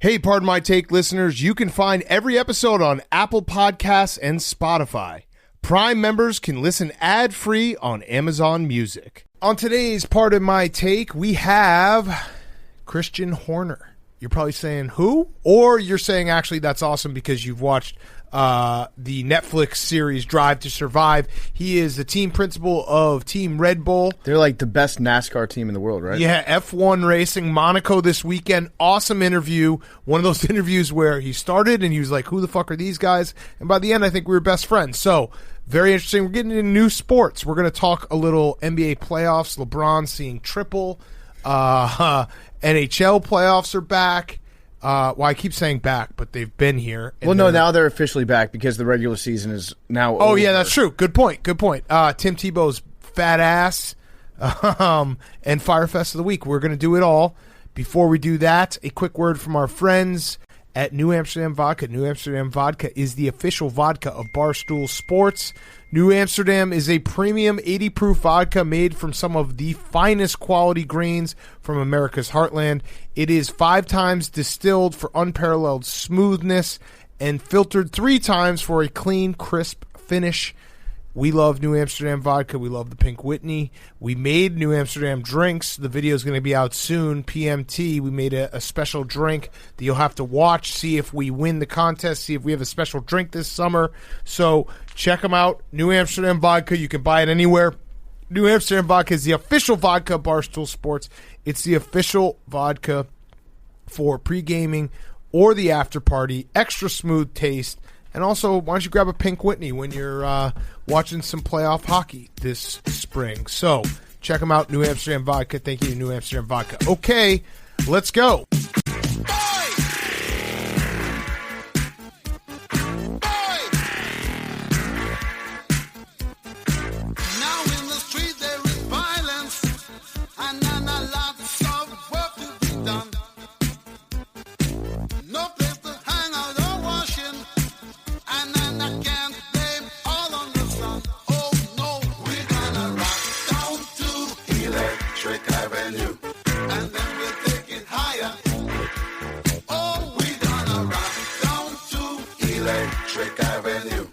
Hey, Pardon My Take listeners, you can find every episode on Apple Podcasts and Spotify. Prime members can listen ad-free on Amazon Music. On today's Pardon My Take, we have Christian Horner. You're probably saying, who? Or you're saying, actually, that's awesome because you've watched the Netflix series Drive to Survive. He is the team principal of Team Red Bull. They're like the best NASCAR team in the world, right? Yeah, F1 racing, Monaco this weekend. Awesome interview. One of those interviews where he started and he was like, who the fuck are these guys? And by the end, I think we were best friends. So, very interesting. We're getting into new sports. We're going to talk a little NBA playoffs. LeBron seeing triple. NHL playoffs are back. Well, I keep saying back, but they've been here. Well, no, now they're officially back because the regular season is now over. Oh, yeah, that's true. Good point. Tim Tebow's fat ass and Fyre Fest of the week. We're going to do it all. Before we do that, a quick word from our friends at New Amsterdam Vodka. New Amsterdam Vodka is the official vodka of Barstool Sports. New Amsterdam is a premium 80 proof vodka made from some of the finest quality grains from America's heartland. It is 5 times distilled for unparalleled smoothness and filtered 3 times for a clean, crisp finish. We love New Amsterdam Vodka. We love the Pink Whitney. We made New Amsterdam drinks. The video is going to be out soon. PMT. We made a special drink that you'll have to watch, see if we win the contest, see if we have a special drink this summer. So check them out. New Amsterdam Vodka. You can buy it anywhere. New Amsterdam Vodka is the official vodka of Barstool Sports. It's the official vodka for pre-gaming or the after party. Extra smooth taste. And also, why don't you grab a Pink Whitney when you're watching some playoff hockey this spring? So, check them out, New Amsterdam Vodka. Thank you, New Amsterdam Vodka. Okay, let's go.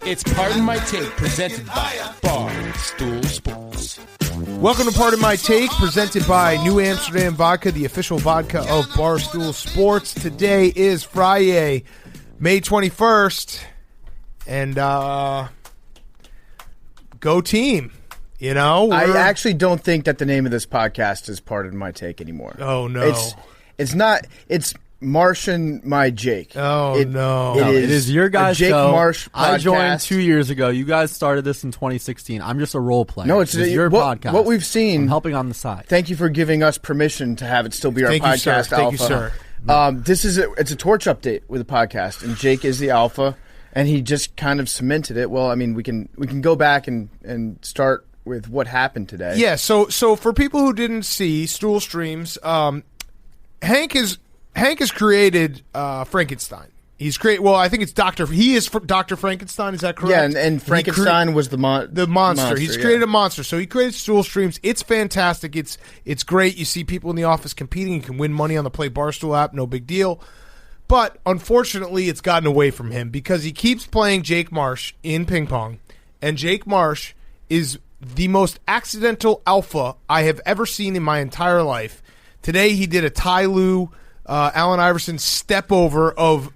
It's Pardon My Take, presented by Barstool Sports. Welcome to Pardon My Take, presented by New Amsterdam Vodka, the official vodka of Barstool Sports. Today is Friday, May 21st, and go team. You know, I actually don't think that the name of this podcast is Pardon My Take anymore. Oh, no. It's not. It's Martian My Jake. Oh, no. It is your guys' Jake show. Marsh podcast. I joined 2 years ago. You guys started this in 2016. I'm just a role player. No, it's your podcast. What we've seen. I'm helping on the side. Thank you for giving us permission to have it still be our podcast. Thank you, sir. This is it's a torch update with a podcast, and Jake is the alpha, and he just kind of cemented it. Well, I mean, we can go back and start with what happened today. Yeah. So for people who didn't see Stool Streams, Hank has created Frankenstein. He's created. Well, I think it's Dr. He is Dr. Frankenstein. Is that correct? Yeah, and Frankenstein was the monster. He's created a monster. So he created Stool Streams. It's fantastic. It's great. You see people in the office competing. You can win money on the Play Barstool app. No big deal. But unfortunately, it's gotten away from him because he keeps playing Jake Marsh in ping pong, and Jake Marsh is the most accidental alpha I have ever seen in my entire life. Today he did a Ty Lue, Allen Iverson step over of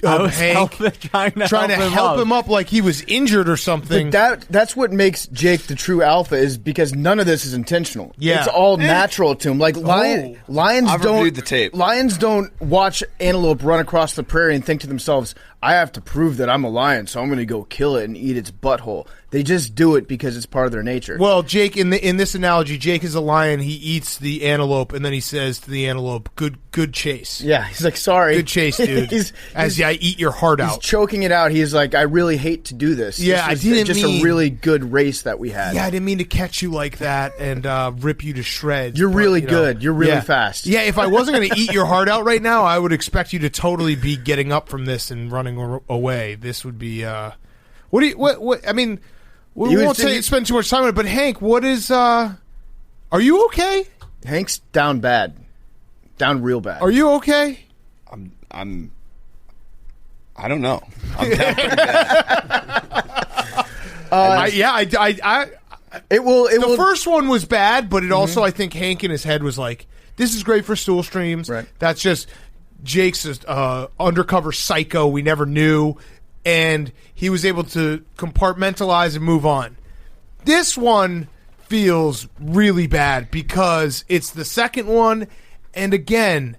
Hank trying to help him up like he was injured or something. But that's what makes Jake the true alpha, is because none of this is intentional. Yeah. It's all natural to him. Like lions I've reviewed the tape. Lions don't watch antelope run across the prairie and think to themselves, I have to prove that I'm a lion, so I'm going to go kill it and eat its butthole. They just do it because it's part of their nature. Well, Jake, in this analogy, Jake is a lion. He eats the antelope, and then he says to the antelope, "Good chase." Yeah, he's like, "Sorry, good chase, dude." I eat your heart out. He's choking it out. He's like, "I really hate to do this." Yeah, I didn't just a really good race that we had. Yeah, I didn't mean to catch you like that and rip you to shreds. You're really good. You're really fast. Yeah, if I wasn't going to eat your heart out right now, I would expect you to totally be getting up from this and running away. This would be. What? I mean. We won't spend too much time on it, but Hank, what is? Are you okay? Hank's down bad, down real bad. Are you okay? I don't know. I'm down pretty bad. The first one was bad, but it also, I think Hank in his head was like, this is great for stool streams. Right. That's just Jake's undercover psycho we never knew, and he was able to compartmentalize and move on. This one feels really bad because it's the second one, and again,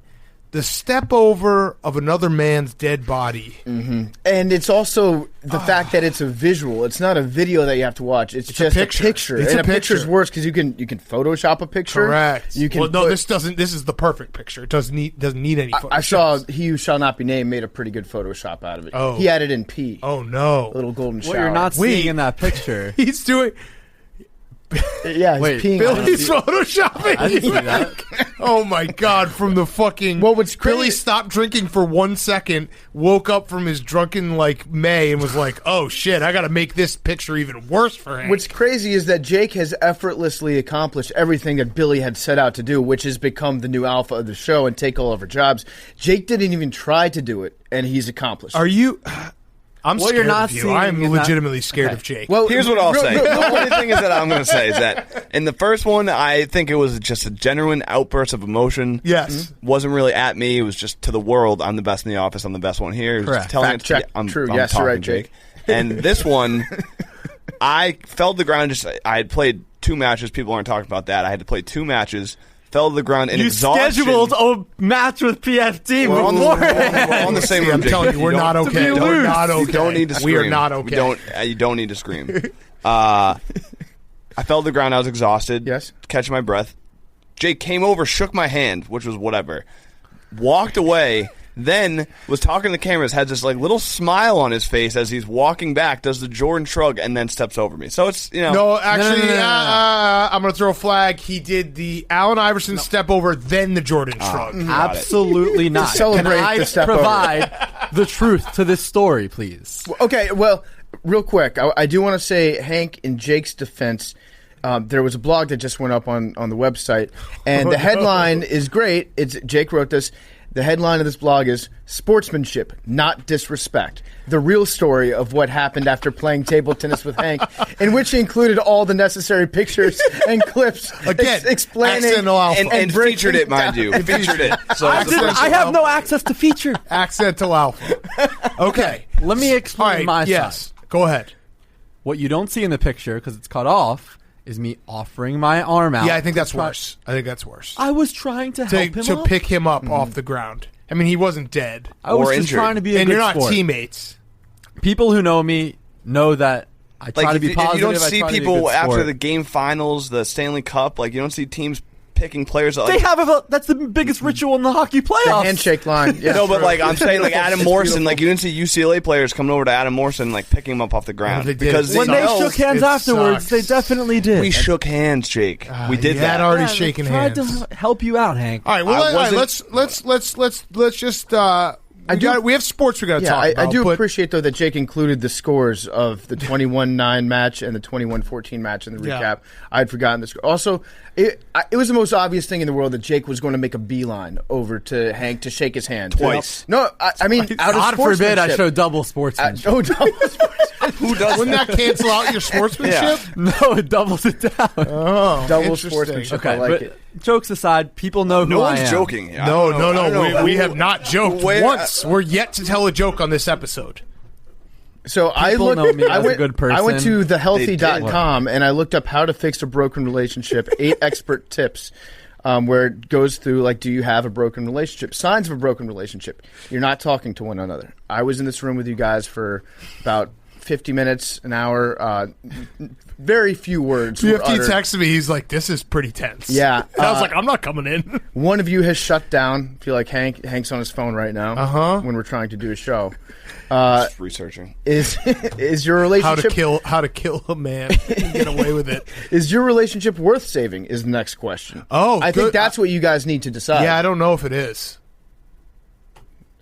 the step over of another man's dead body. Mm-hmm. And it's also the fact that it's a visual. It's not a video that you have to watch. It's just a picture. And a picture's worse because you can Photoshop a picture. Correct. You can this doesn't. This is the perfect picture. It doesn't need any Photoshop. I saw He Who Shall Not Be Named made a pretty good Photoshop out of it. Oh. He had it in P. Oh, no. A little golden shower. What you're not seeing in that picture. He's doing... Yeah, he's Wait, peeing. Billy's photoshopping. I didn't see that. Oh my God! From the fucking what's crazy? Billy stopped drinking for 1 second, woke up from his drunken May, and was like, "Oh shit! I got to make this picture even worse for him." What's crazy is that Jake has effortlessly accomplished everything that Billy had set out to do, which is become the new alpha of the show and take all of our jobs. Jake didn't even try to do it, and he's accomplished. Are you? I'm What scared you're not of you. seeing I'm is legitimately scared of Jake. Well, Here's what I'll say. The only thing is that I'm going to say is that in the first one, I think it was just a genuine outburst of emotion. Yes. Wasn't really at me. It was just to the world. I'm the best in the office. I'm the best one here. It was Correct. just telling Fact it check. I'm True. I'm Yes, you're talking, right, Jake. And this one, I fell to the ground. I had played 2 matches. People aren't talking about that. I had to play 2 matches. Fell to the ground in You exhaustion. scheduled a match with PFT We're on the same room. I'm Jake. telling you, we're not okay. be We're loose. not okay. You don't need to scream. We are not okay. You don't need to scream. I fell to the ground. I was exhausted. Yes. Catching my breath. Jake came over, shook my hand, which was whatever. Walked away. Then was talking to the cameras, had this little smile on his face as he's walking back, does the Jordan shrug, and then steps over me. So it's, No, actually, No. I'm going to throw a flag. He did the Allen Iverson step over, then the Jordan shrug. Absolutely not. Celebrate Can I the step over. provide the truth to this story, please? Okay, well, real quick, I do want to say, Hank, in Jake's defense, there was a blog that just went up on the website, and the headline is great. Jake wrote this. The headline of this blog is "Sportsmanship, Not Disrespect." The real story of what happened after playing table tennis with Hank, in which he included all the necessary pictures and clips Again, explaining accidental alpha. and breaking featured it, mind down. you. Featured it. So I have no access to feature. Accidental alpha. Okay. Let me explain All right, my yes. side. Go ahead. What you don't see in the picture, because it's cut off, is me offering my arm out. Yeah, I think that's worse. I was trying to help him to up. pick him up off the ground. I mean, he wasn't dead. I was or just injured. trying to be a And good you're not sport. teammates. People who know me know that I try to be if positive. you don't I see try to be a people good after sport. the game finals, the Stanley Cup, you don't see teams picking players. They have that's the biggest ritual in the hockey playoffs. Handshake line. Yeah, No, but true. I'm saying Adam It's Morrison, beautiful. you didn't see UCLA players coming over to Adam Morrison picking him up off the ground they did. because when they shook hands It afterwards, sucks. they definitely did. we shook hands, Jake. We did you that. had already Yeah, shaken tried hands. to help you out, Hank. All right, well, I all right, wasn't- let's just. We have sports we got to talk I about. do but appreciate, though, that Jake included the scores of the 21-9 match and the 21-14 match in the recap. Yeah. I had forgotten the score. Also, it was the most obvious thing in the world that Jake was going to make a beeline over to Hank to shake his hand. Twice. No, I mean, out of God forbid I sportsmanship. show double sportsmanship. Oh, double sportsmanship. Who does wouldn't that cancel out your sportsmanship? No, it doubles it down. Oh, Double interesting. sportsmanship. Okay, I like but it. jokes aside, people know who No I one's am. joking. No. We have not joked Wait, once. We're yet to tell a joke on this episode. So I People looked. know me I as a went, good person. I went to thehealthy.com They and I looked up how to fix a broken relationship. 8 expert tips, where it goes through do you have a broken relationship? Signs of a broken relationship. You're not talking to one another. I was in this room with you guys for about 50 minutes, an hour. Very few words. were PFT uttered. texted me. He's like, "This is pretty tense." Yeah, And I was like, "I'm not coming in." One of you has shut down. I feel like Hank's on his phone right now. When we're trying to do a show. Just researching. Is your how relationship to kill a man and get away with it? Is your relationship worth saving? Is the next question. Oh, I good. think that's what you guys need to decide. Yeah, I don't know if it is.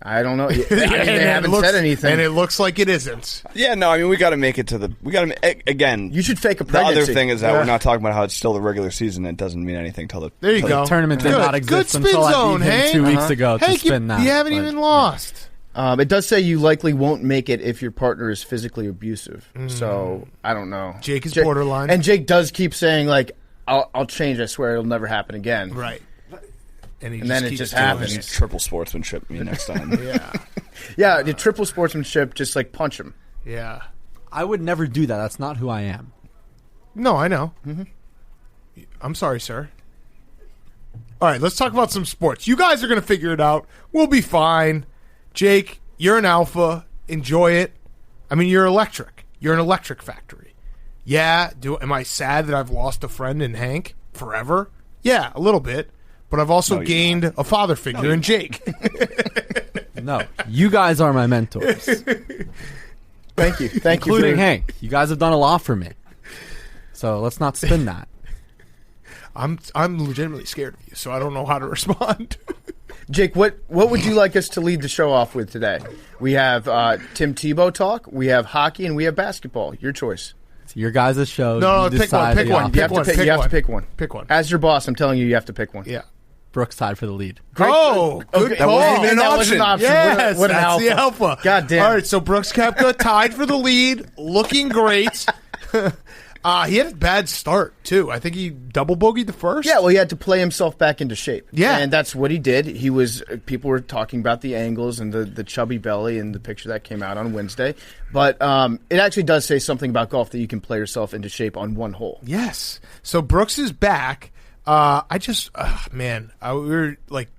I don't know. I mean, they haven't said anything. And it looks like it isn't. Yeah, no, I mean, we got to make it to the... Again... You should fake a The pregnancy. other thing is that we're not talking about how it's still the regular season and it doesn't mean anything till the... There you The go. tournament did not exist Good spin until zone, I beat him Hank. 2 weeks ago to Hank, spin that. you haven't but- even lost. It does say you likely won't make it if your partner is physically abusive. So, I don't know. Jake is borderline. And Jake does keep saying, like, I'll change. I swear it'll never happen again. Right. And then it just doing happens. it. Triple sportsmanship me next time. Yeah. Yeah, the triple sportsmanship, just, like, punch him. Yeah. I would never do that. That's not who I am. No, I know. Mm-hmm. I'm sorry, sir. All right, let's talk about some sports. You guys are going to figure it out. We'll be fine. Jake, you're an alpha. Enjoy it. I mean, you're electric. You're an electric factory. Yeah. Am I sad that I've lost a friend in Hank forever? Yeah, a little bit. But I've also gained a father figure in Jake. No, you guys are my mentors, Thank you. Thank you. including Hank. You guys have done a lot for me. So let's not spin that. I'm legitimately scared of you, so I don't know how to respond. Jake, what would you like us to lead the show off with today? We have Tim Tebow talk, we have hockey, and we have basketball. Your choice. It's your guys' show. No, You pick one. decide Pick the one. offense. You have to pick one. Pick one. As your boss, I'm telling you, you have to pick one. Yeah. Brooks tied for the lead. Oh, good Okay, call. that was an option. Yes, What an that's the alpha. alpha. God damn. All right, so Brooks Koepka tied for the lead, looking great. He had a bad start, too. I think he double bogeyed the first. Yeah, well, he had to play himself back into shape. Yeah. And that's what he did. He was. People were talking about the angles and the chubby belly and the picture that came out on Wednesday. But it actually does say something about golf that you can play yourself into shape on one hole. Yes. So Brooks is back. We're like,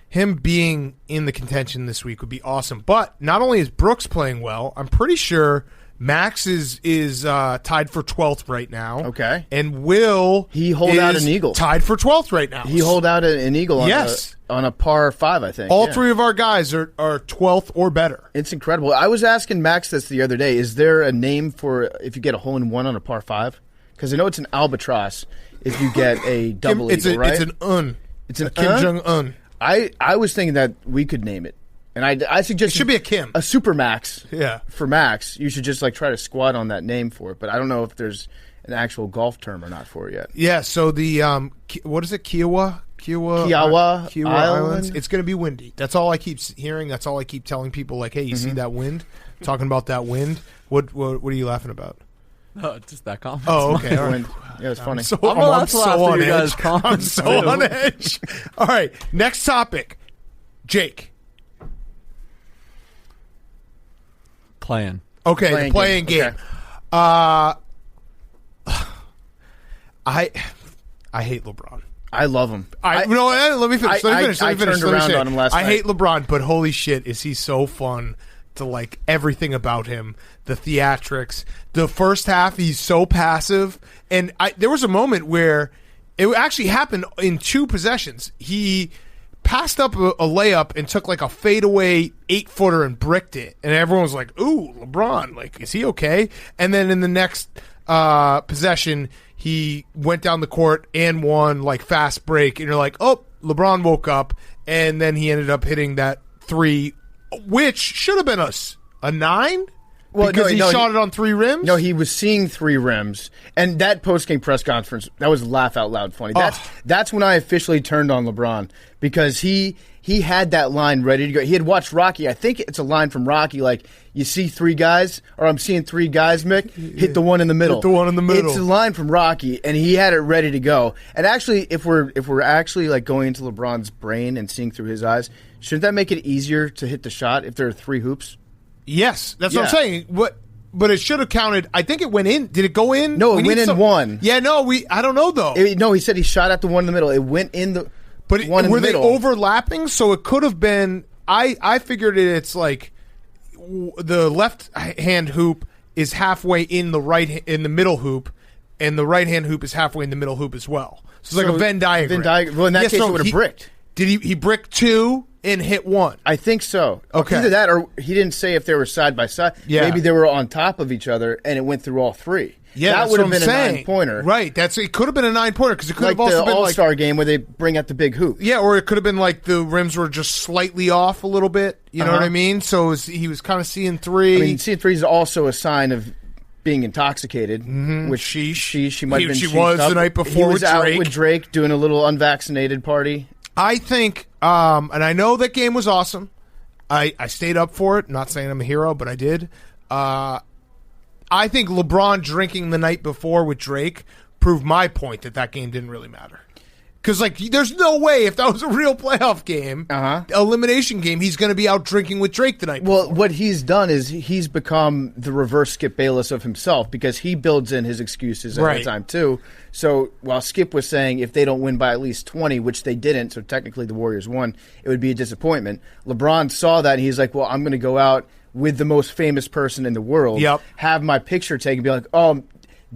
him being in the contention this week would be awesome. But not only is Brooks playing well, I'm pretty sure Max is tied for 12th right now. Okay. And Will He hold out an eagle. Tied for 12th right now. He hold out an eagle on, Yes. on a par 5, I think. All Yeah. three of our guys are 12th or better. It's incredible. I was asking Max this the other day. Is there a name for if you get a hole-in-one on a par 5? Because I know it's an albatross if you get a double eagle, right? It's an un. It's an Kim Jong-un. I was thinking that we could name it. And I suggest It should be a Kim. A super max. Yeah. For Max, you should just like try to squat on that name for it. But I don't know if there's an actual golf term or not for it yet. Yeah, so the what is it? Kiowa Kiowa Islands. It's going to be windy. That's all I keep hearing. That's all I keep telling people. Like, hey, you see that wind? Talking about that wind. What are you laughing about? No, just that comment. Oh, okay. All right. Yeah, it's funny. So, I'm allowed to laugh on at you guys' edge. I'm comments, so too. on edge. All right, next topic. Jake. Playing. Okay, the playing game. Okay. I hate LeBron. I love him. Let me finish. I turned around on him last I night. hate LeBron, but holy shit, is he so fun to like everything about him. The theatrics. The first half, he's so passive. And there was a moment where it actually happened in 2 possessions. He passed up a layup and took like a fadeaway 8-footer and bricked it. And everyone was like, ooh, LeBron, like, is he okay? And then in the next possession, he went down the court and won like fast break. And you're like, oh, LeBron woke up. And then he ended up hitting that 3, which should have been a 9. Well, because he shot it on 3 rims? No, he was seeing 3 rims. And that post-game press conference, that was laugh out loud funny. That's when I officially turned on LeBron because he had that line ready to go. He had watched Rocky. I think it's a line from Rocky, like, you see 3 guys, or I'm seeing 3 guys, Mick, hit the one in the middle. Hit the one in the middle. It's a line from Rocky, and he had it ready to go. And actually, if we're actually like going into LeBron's brain and seeing through his eyes, shouldn't that make it easier to hit the shot if there are 3 hoops? Yes, that's what I'm saying. But it should have counted. I think it went in. Did it go in? No, it went in 1. Yeah, no, I don't know though. No, he said he shot at the one in the middle. It went in the one in were the middle. they overlapping? So it could have been. I figured it's like the left hand hoop is halfway in the middle hoop, and the right hand hoop is halfway in the middle hoop as well. So it's like a Venn diagram. Well, in that case, it would have bricked. Did he brick 2? and hit one. I think so. Okay. Either that or he didn't say if they were side by side. Yeah. Maybe they were on top of each other and it went through all three. Yeah, that that's would have what been I'm a saying. 9-pointer. Right. It could have been a 9-pointer because it could Like have also the been All-Star game where they bring out the big hoop. Yeah, or it could have been like the rims were just slightly off a little bit. You know what I mean? So he was kind of seeing three. I mean, seeing three is also a sign of being intoxicated, which she might have been. She was up. the night before he was with out Drake. with Drake doing a little unvaccinated party. I think, and I know that game was awesome. I stayed up for it. Not saying I'm a hero, but I did. I think LeBron drinking the night before with Drake proved my point that game didn't really matter. Because, like, there's no way if that was a real playoff game, elimination game, he's going to be out drinking with Drake the night before. Well, what he's done is he's become the reverse Skip Bayless of himself because he builds in his excuses every time, too. So while Skip was saying if they don't win by at least 20, which they didn't, so technically the Warriors won, it would be a disappointment. LeBron saw that, and he's like, well, I'm going to go out with the most famous person in the world, have my picture taken, be like, oh,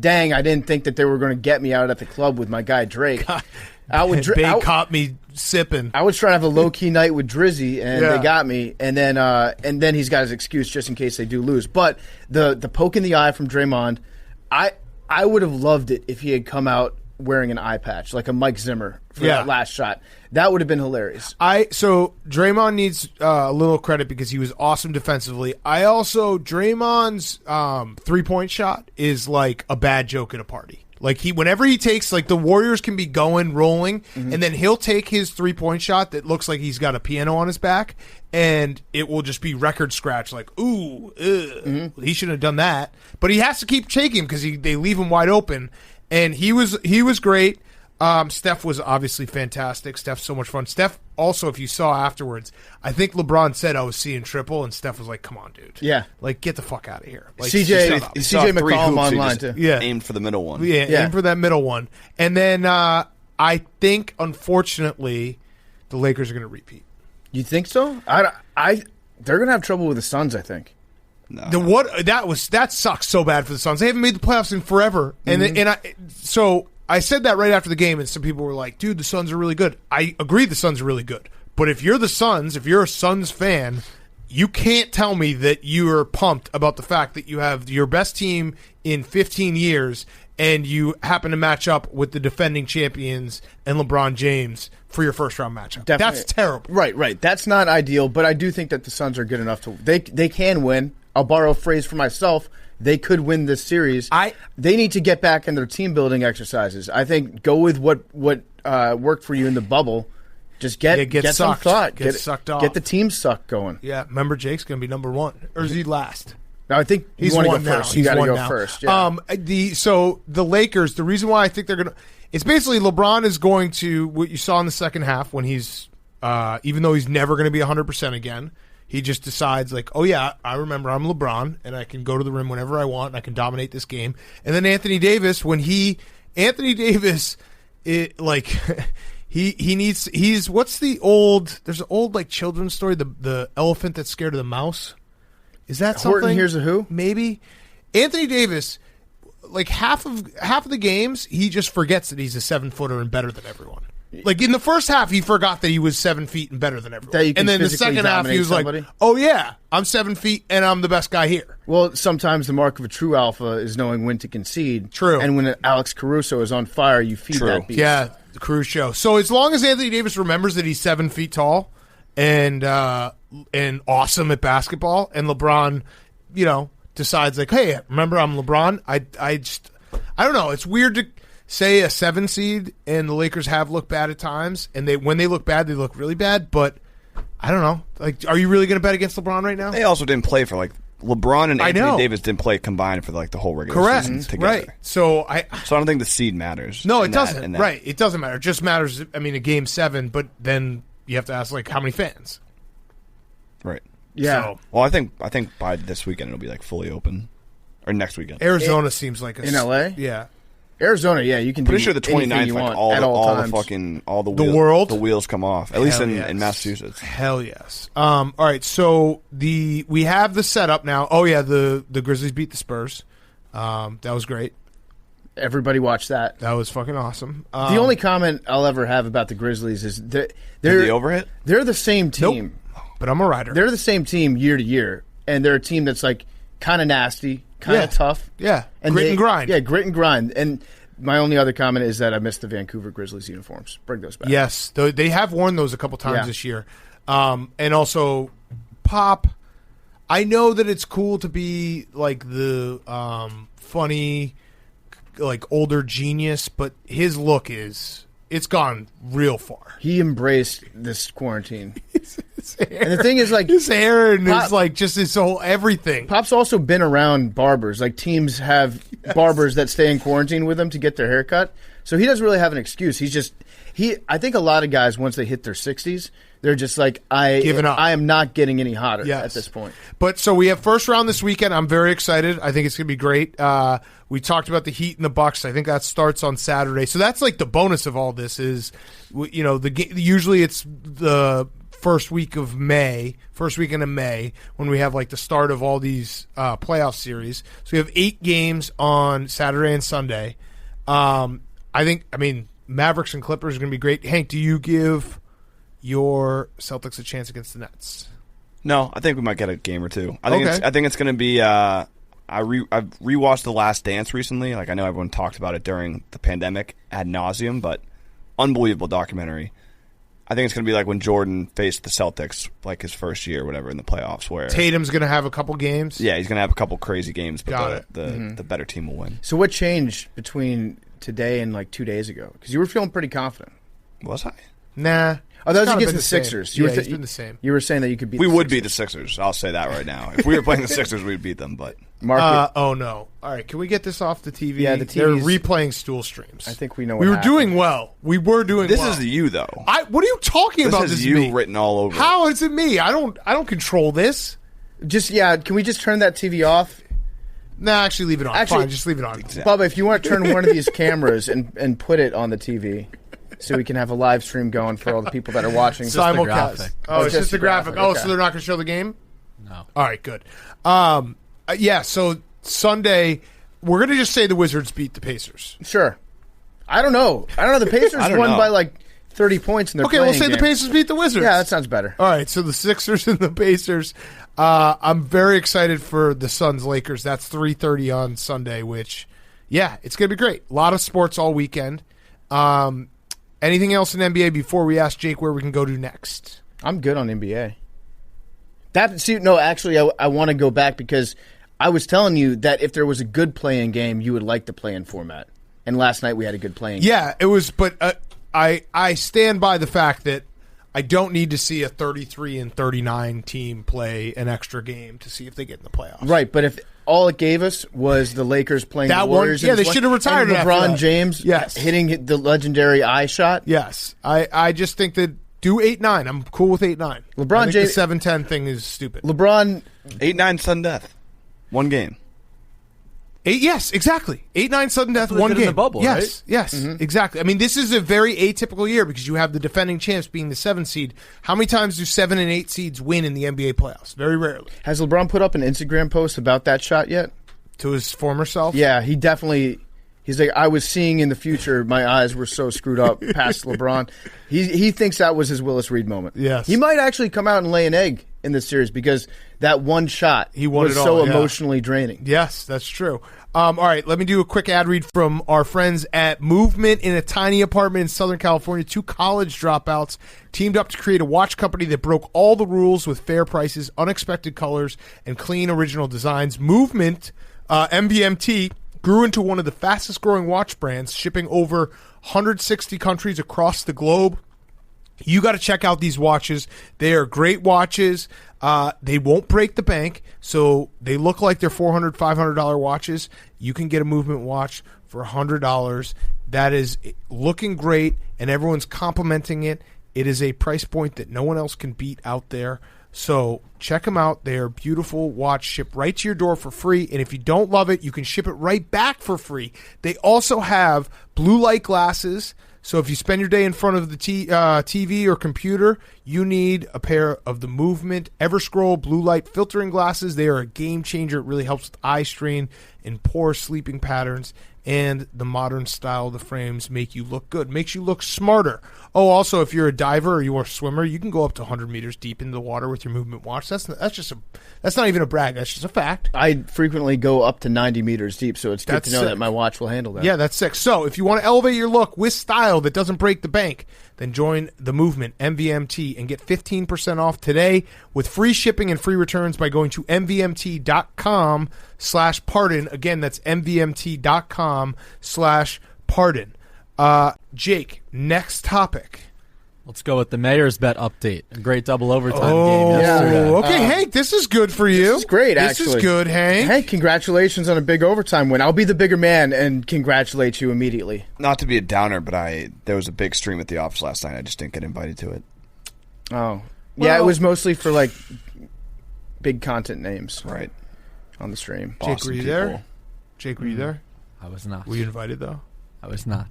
dang, I didn't think that they were going to get me out at the club with my guy Drake. Big caught me sipping. I was trying to have a low-key night with Drizzy, and they got me. And then he's got his excuse just in case they do lose. But the poke in the eye from Draymond, I would have loved it if he had come out wearing an eye patch, like a Mike Zimmer for that last shot. That would have been hilarious. So Draymond needs a little credit because he was awesome defensively. Draymond's 3-point shot is like a bad joke at a party. Like whenever he takes, like the Warriors can be rolling, and then he'll take his 3-point shot that looks like he's got a piano on his back, and it will just be record scratch. Like, ooh, he shouldn't have done that, but he has to keep taking because they leave him wide open, and he was great. Steph was obviously fantastic. Steph's so much fun. Steph also, if you saw afterwards, I think LeBron said I was seeing triple, and Steph was like, "Come on, dude, like get the fuck out of here." Like CJ McCollum online too. Yeah, aimed for the middle one. Yeah, aimed for that middle one. And then I think, unfortunately, the Lakers are going to repeat. You think so? They're going to have trouble with the Suns, I think. No. That sucks so bad for the Suns. They haven't made the playoffs in forever, so I said that right after the game, and some people were like, dude, the Suns are really good. I agree the Suns are really good. But if you're the Suns, if you're a Suns fan, you can't tell me that you're pumped about the fact that you have your best team in 15 years and you happen to match up with the defending champions and LeBron James for your first-round matchup. Definitely. That's terrible. Right. That's not ideal, but I do think that the Suns are good enough to – they can win. I'll borrow a phrase for myself. They could win this series. They need to get back in their team-building exercises. I think go with what worked for you in the bubble. Just get some thought. Get sucked off. Get the team suck going. Yeah, remember Jake's going to be number one. Or is he last? No, I think he's won won first. now. You got to go now. first. Yeah. So the Lakers, the reason why I think they're going to – it's basically LeBron is going to – what you saw in the second half when he's even though he's never going to be 100% again – he just decides, like, oh, yeah, I remember I'm LeBron, and I can go to the rim whenever I want, and I can dominate this game. And then Anthony Davis, he needs, what's the old, there's an old, like, children's story, the elephant that's scared of the mouse? Is that something? Horton Hears a Who? Maybe. Anthony Davis, like, half of the games, he just forgets that he's a 7-footer and better than everyone. Like, in the first half, he forgot that he was 7 feet and better than everyone. And then the second half, he was like, oh, yeah, I'm 7 feet and I'm the best guy here. Well, sometimes the mark of a true alpha is knowing when to concede. True. And when Alex Caruso is on fire, you feed that beast. Yeah, the Caruso show. So as long as Anthony Davis remembers that he's 7 feet tall and awesome at basketball, and LeBron, decides, like, hey, remember I'm LeBron? I don't know. It's weird to say a 7 seed, and the Lakers have looked bad at times, and when they look bad, they look really bad. But I don't know. Like, are you really going to bet against LeBron right now? They also didn't play for LeBron and Anthony Davis didn't play combined for the whole regular season together. Right. So I don't think the seed matters. No, it doesn't. Right. It doesn't matter. It just matters. I mean, a game 7, but then you have to ask, like, how many fans? Right. Yeah. So, well, I think by this weekend it'll be fully open, or next weekend. Arizona seems like in LA. Yeah. Arizona, yeah, you can. Pretty sure the 29th, all the wheels come off. At least in Massachusetts. Hell yes. All right, so we have the setup now. Oh yeah, the Grizzlies beat the Spurs. That was great. Everybody watched that. That was fucking awesome. The only comment I'll ever have about the Grizzlies is they're Did they overhit? They're the same team. Nope. But I'm a rider. They're the same team year to year, and they're a team that's like kind of nasty, kind of tough. Yeah, and grit and grind. Yeah, grit and grind. And my only other comment is that I miss the Vancouver Grizzlies uniforms. Bring those back. Yes, they have worn those a couple times this year. And also, Pop, I know that it's cool to be like the funny, like older genius, but his look it's gone real far. He embraced this quarantine. And the thing is, like, his hair and his like just his whole everything. Pop's also been around barbers. Like, teams have barbers that stay in quarantine with him to get their hair cut. So he doesn't really have an excuse. I think a lot of guys, once they hit their 60s, they're just like, Giving up. I am not getting any hotter at this point. But so we have first round this weekend. I'm very excited. I think it's going to be great. We talked about the Heat and the Bucks. I think that starts on Saturday. So that's like the bonus of all this is, usually it's the first weekend of May when we have like the start of all these playoff series. So we have 8 games on Saturday and Sunday. Mavericks and Clippers are going to be great. Hank, do you give your Celtics a chance against the Nets? No, I think we might get a game or two. I think it's going to be. I've rewatched The Last Dance recently. Like, I know everyone talked about it during the pandemic ad nauseum, but unbelievable documentary. I think it's going to be like when Jordan faced the Celtics, like his first year, or whatever, in the playoffs. Where Tatum's going to have a couple games. Yeah, he's going to have a couple crazy games, but the better team will win. So what changed between today and like 2 days ago? Because you were feeling pretty confident. Was I? Nah. Oh, that was against the Sixers. It's been the same. You were saying that you could beat. We would beat the Sixers. I'll say that right now. If we were playing the Sixers, we'd beat them. But oh no! All right, can we get this off the TV? Yeah, they're replaying stool streams. I think we know. We were doing well. We were doing. This well. is you, though. What are you talking about? This is you me written all over. How is it me? I don't control this. Can we just turn that TV off? Nah, actually, leave it on. Actually, fine, just leave it on. Exactly. Bubba, if you want to turn one of these cameras and put it on the TV, so we can have a live stream going for all the people that are watching. Simulcast. Oh, it's just the graphic. Oh, okay. So they're not going to show the game? No. All right, good. So Sunday, we're going to just say the Wizards beat the Pacers. Sure. I don't know. The Pacers won by like 30 points in their Okay, we'll say the Pacers beat the Wizards. Yeah, that sounds better. All right, so the Sixers and the Pacers. I'm very excited for the Suns-Lakers. That's 3:30 on Sunday, which, it's going to be great. A lot of sports all weekend. Anything else in NBA before we ask Jake where we can go to next? I'm good on NBA. I want to go back because I was telling you that if there was a good play-in game, you would like the play-in format. And last night we had a good play-in game. Yeah, it was, but I stand by the fact that I don't need to see a 33-39 team play an extra game to see if they get in the playoffs. Right, but if all it gave us was the Lakers playing the Warriors. They should have retired and after LeBron that. James hitting the legendary eye shot. Yes. I just think that do 8-9. I'm cool with 8-9. LeBron James. The 7-10 thing is stupid. LeBron. 8-9 sudden death. One game. Yes, exactly. 8-9 sudden death, one game. In the bubble, yes, right? Yes, exactly. I mean, this is a very atypical year because you have the defending champs being the 7 seed. How many times do 7 and 8 seeds win in the NBA playoffs? Very rarely. Has LeBron put up an Instagram post about that shot yet? To his former self? Yeah, he definitely. He's like, I was seeing in the future, my eyes were so screwed up past LeBron. He thinks that was his Willis Reed moment. Yes. He might actually come out and lay an egg in this series because that one shot was so emotionally draining. Yes, that's true. All right, let me do a quick ad read from our friends at Movement in a tiny apartment in Southern California. 2 college dropouts teamed up to create a watch company that broke all the rules with fair prices, unexpected colors, and clean original designs. Movement, MVMT, grew into one of the fastest growing watch brands, shipping over 160 countries across the globe. You got to check out these watches. They are great watches. They won't break the bank, so they look like they're $400, $500 watches. You can get a Movement watch for $100. That is looking great, and everyone's complimenting it. It is a price point that no one else can beat out there. So check them out. They are beautiful watch, shipped right to your door for free. And if you don't love it, you can ship it right back for free. They also have blue light glasses. So if you spend your day in front of the TV or computer, you need a pair of the Movement Everscroll blue light filtering glasses. They are a game changer. It really helps with eye strain and poor sleeping patterns. and the modern style of the frames make you look good, makes you look smarter. Oh, also, if you're a diver or you're a swimmer, you can go up to 100 meters deep into the water with your movement watch. That's not even a brag. That's just a fact. I frequently go up to 90 meters deep, so it's good to know that my watch will handle that. Yeah, that's sick. So if you want to elevate your look with style that doesn't break the bank, then join the movement, MVMT, and get 15% off today with free shipping and free returns by going to mvmt.com/pardon. Again, that's mvmt.com/pardon. Jake, next topic. Let's go with the Mayor's Bet update. A great double overtime game yesterday. Okay, Hank, this is good for you. This is great, actually. This is good, Hank. Hey, congratulations on a big overtime win. I'll be the bigger man and congratulate you immediately. Not to be a downer, but there was a big stream at the office last night. I just didn't get invited to it. Oh. Yeah, it was mostly for, like, big content names. Right. On the stream. Jake, were you there? Jake, were you there? I was not. Were you invited, though? I was not.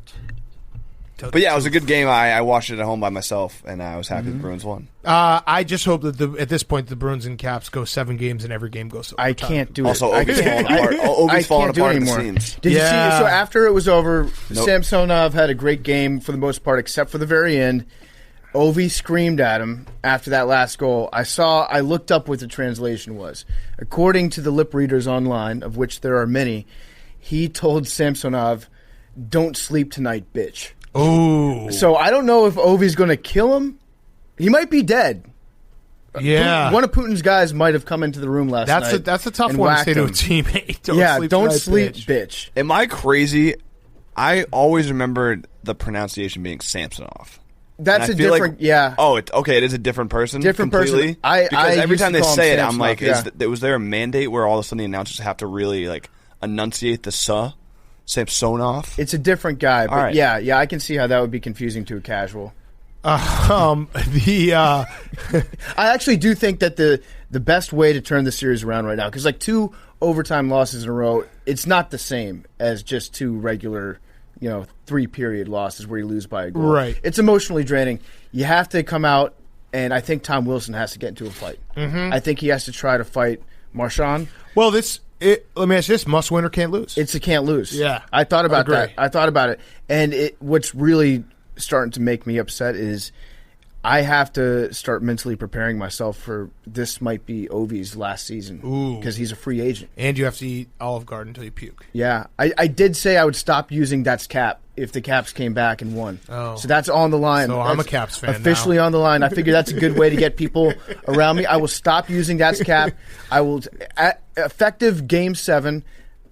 But yeah, it was a good game. I watched it at home by myself, and I was happy the Bruins won. I just hope that at this point the Bruins and Caps go 7 games and every game goes to overtime. I can't do it. Also, Ovi's falling apart. Ovi's falling apart at the seams. Did you see? So after it was over, Samsonov had a great game for the most part, except for the very end. Ovi screamed at him after that last goal. I looked up what the translation was. According to the lip readers online, of which there are many, he told Samsonov, "Don't sleep tonight, bitch." Oh. So I don't know if Ovi's going to kill him. He might be dead. Yeah. One of Putin's guys might have come into the room last night. That's a tough one to say to a teammate. Don't sleep, bitch. Am I crazy? I always remembered the pronunciation being Samsonov. That's a different, yeah. Oh, okay, it is a different person? Different completely? person. Because every time they say it, I'm like, yeah. Was there a mandate where all of a sudden the announcers have to really like enunciate the Samsonov? It's a different guy, but right. yeah, I can see how that would be confusing to a casual. I actually do think that the best way to turn the series around right now, because like 2 overtime losses in a row, it's not the same as just 2 regular, 3-period losses where you lose by a goal. Right. It's emotionally draining. You have to come out, and I think Tom Wilson has to get into a fight. Mm-hmm. I think he has to try to fight Marchand. Well, let me ask you this: must win or can't lose? It's a can't lose. Yeah, I thought about that. I thought about it, and what's really starting to make me upset is I have to start mentally preparing myself for this might be Ovi's last season because he's a free agent, and you have to eat Olive Garden until you puke. Yeah, I did say I would stop using That's Cap if the Caps came back and won. Oh. So that's on the line. So I'm a Caps fan officially now. On the line. I figure that's a good way to get people around me. I will stop using That's Cap. I will effective Game 7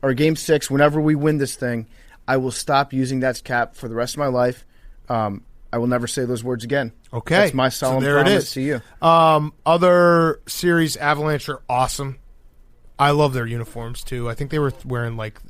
or Game 6 whenever we win this thing. I will stop using That's Cap for the rest of my life. I will never say those words again. Okay. That's my solemn promise to you. Other series, Avalanche are awesome. I love their uniforms, too. I think they were wearing, like,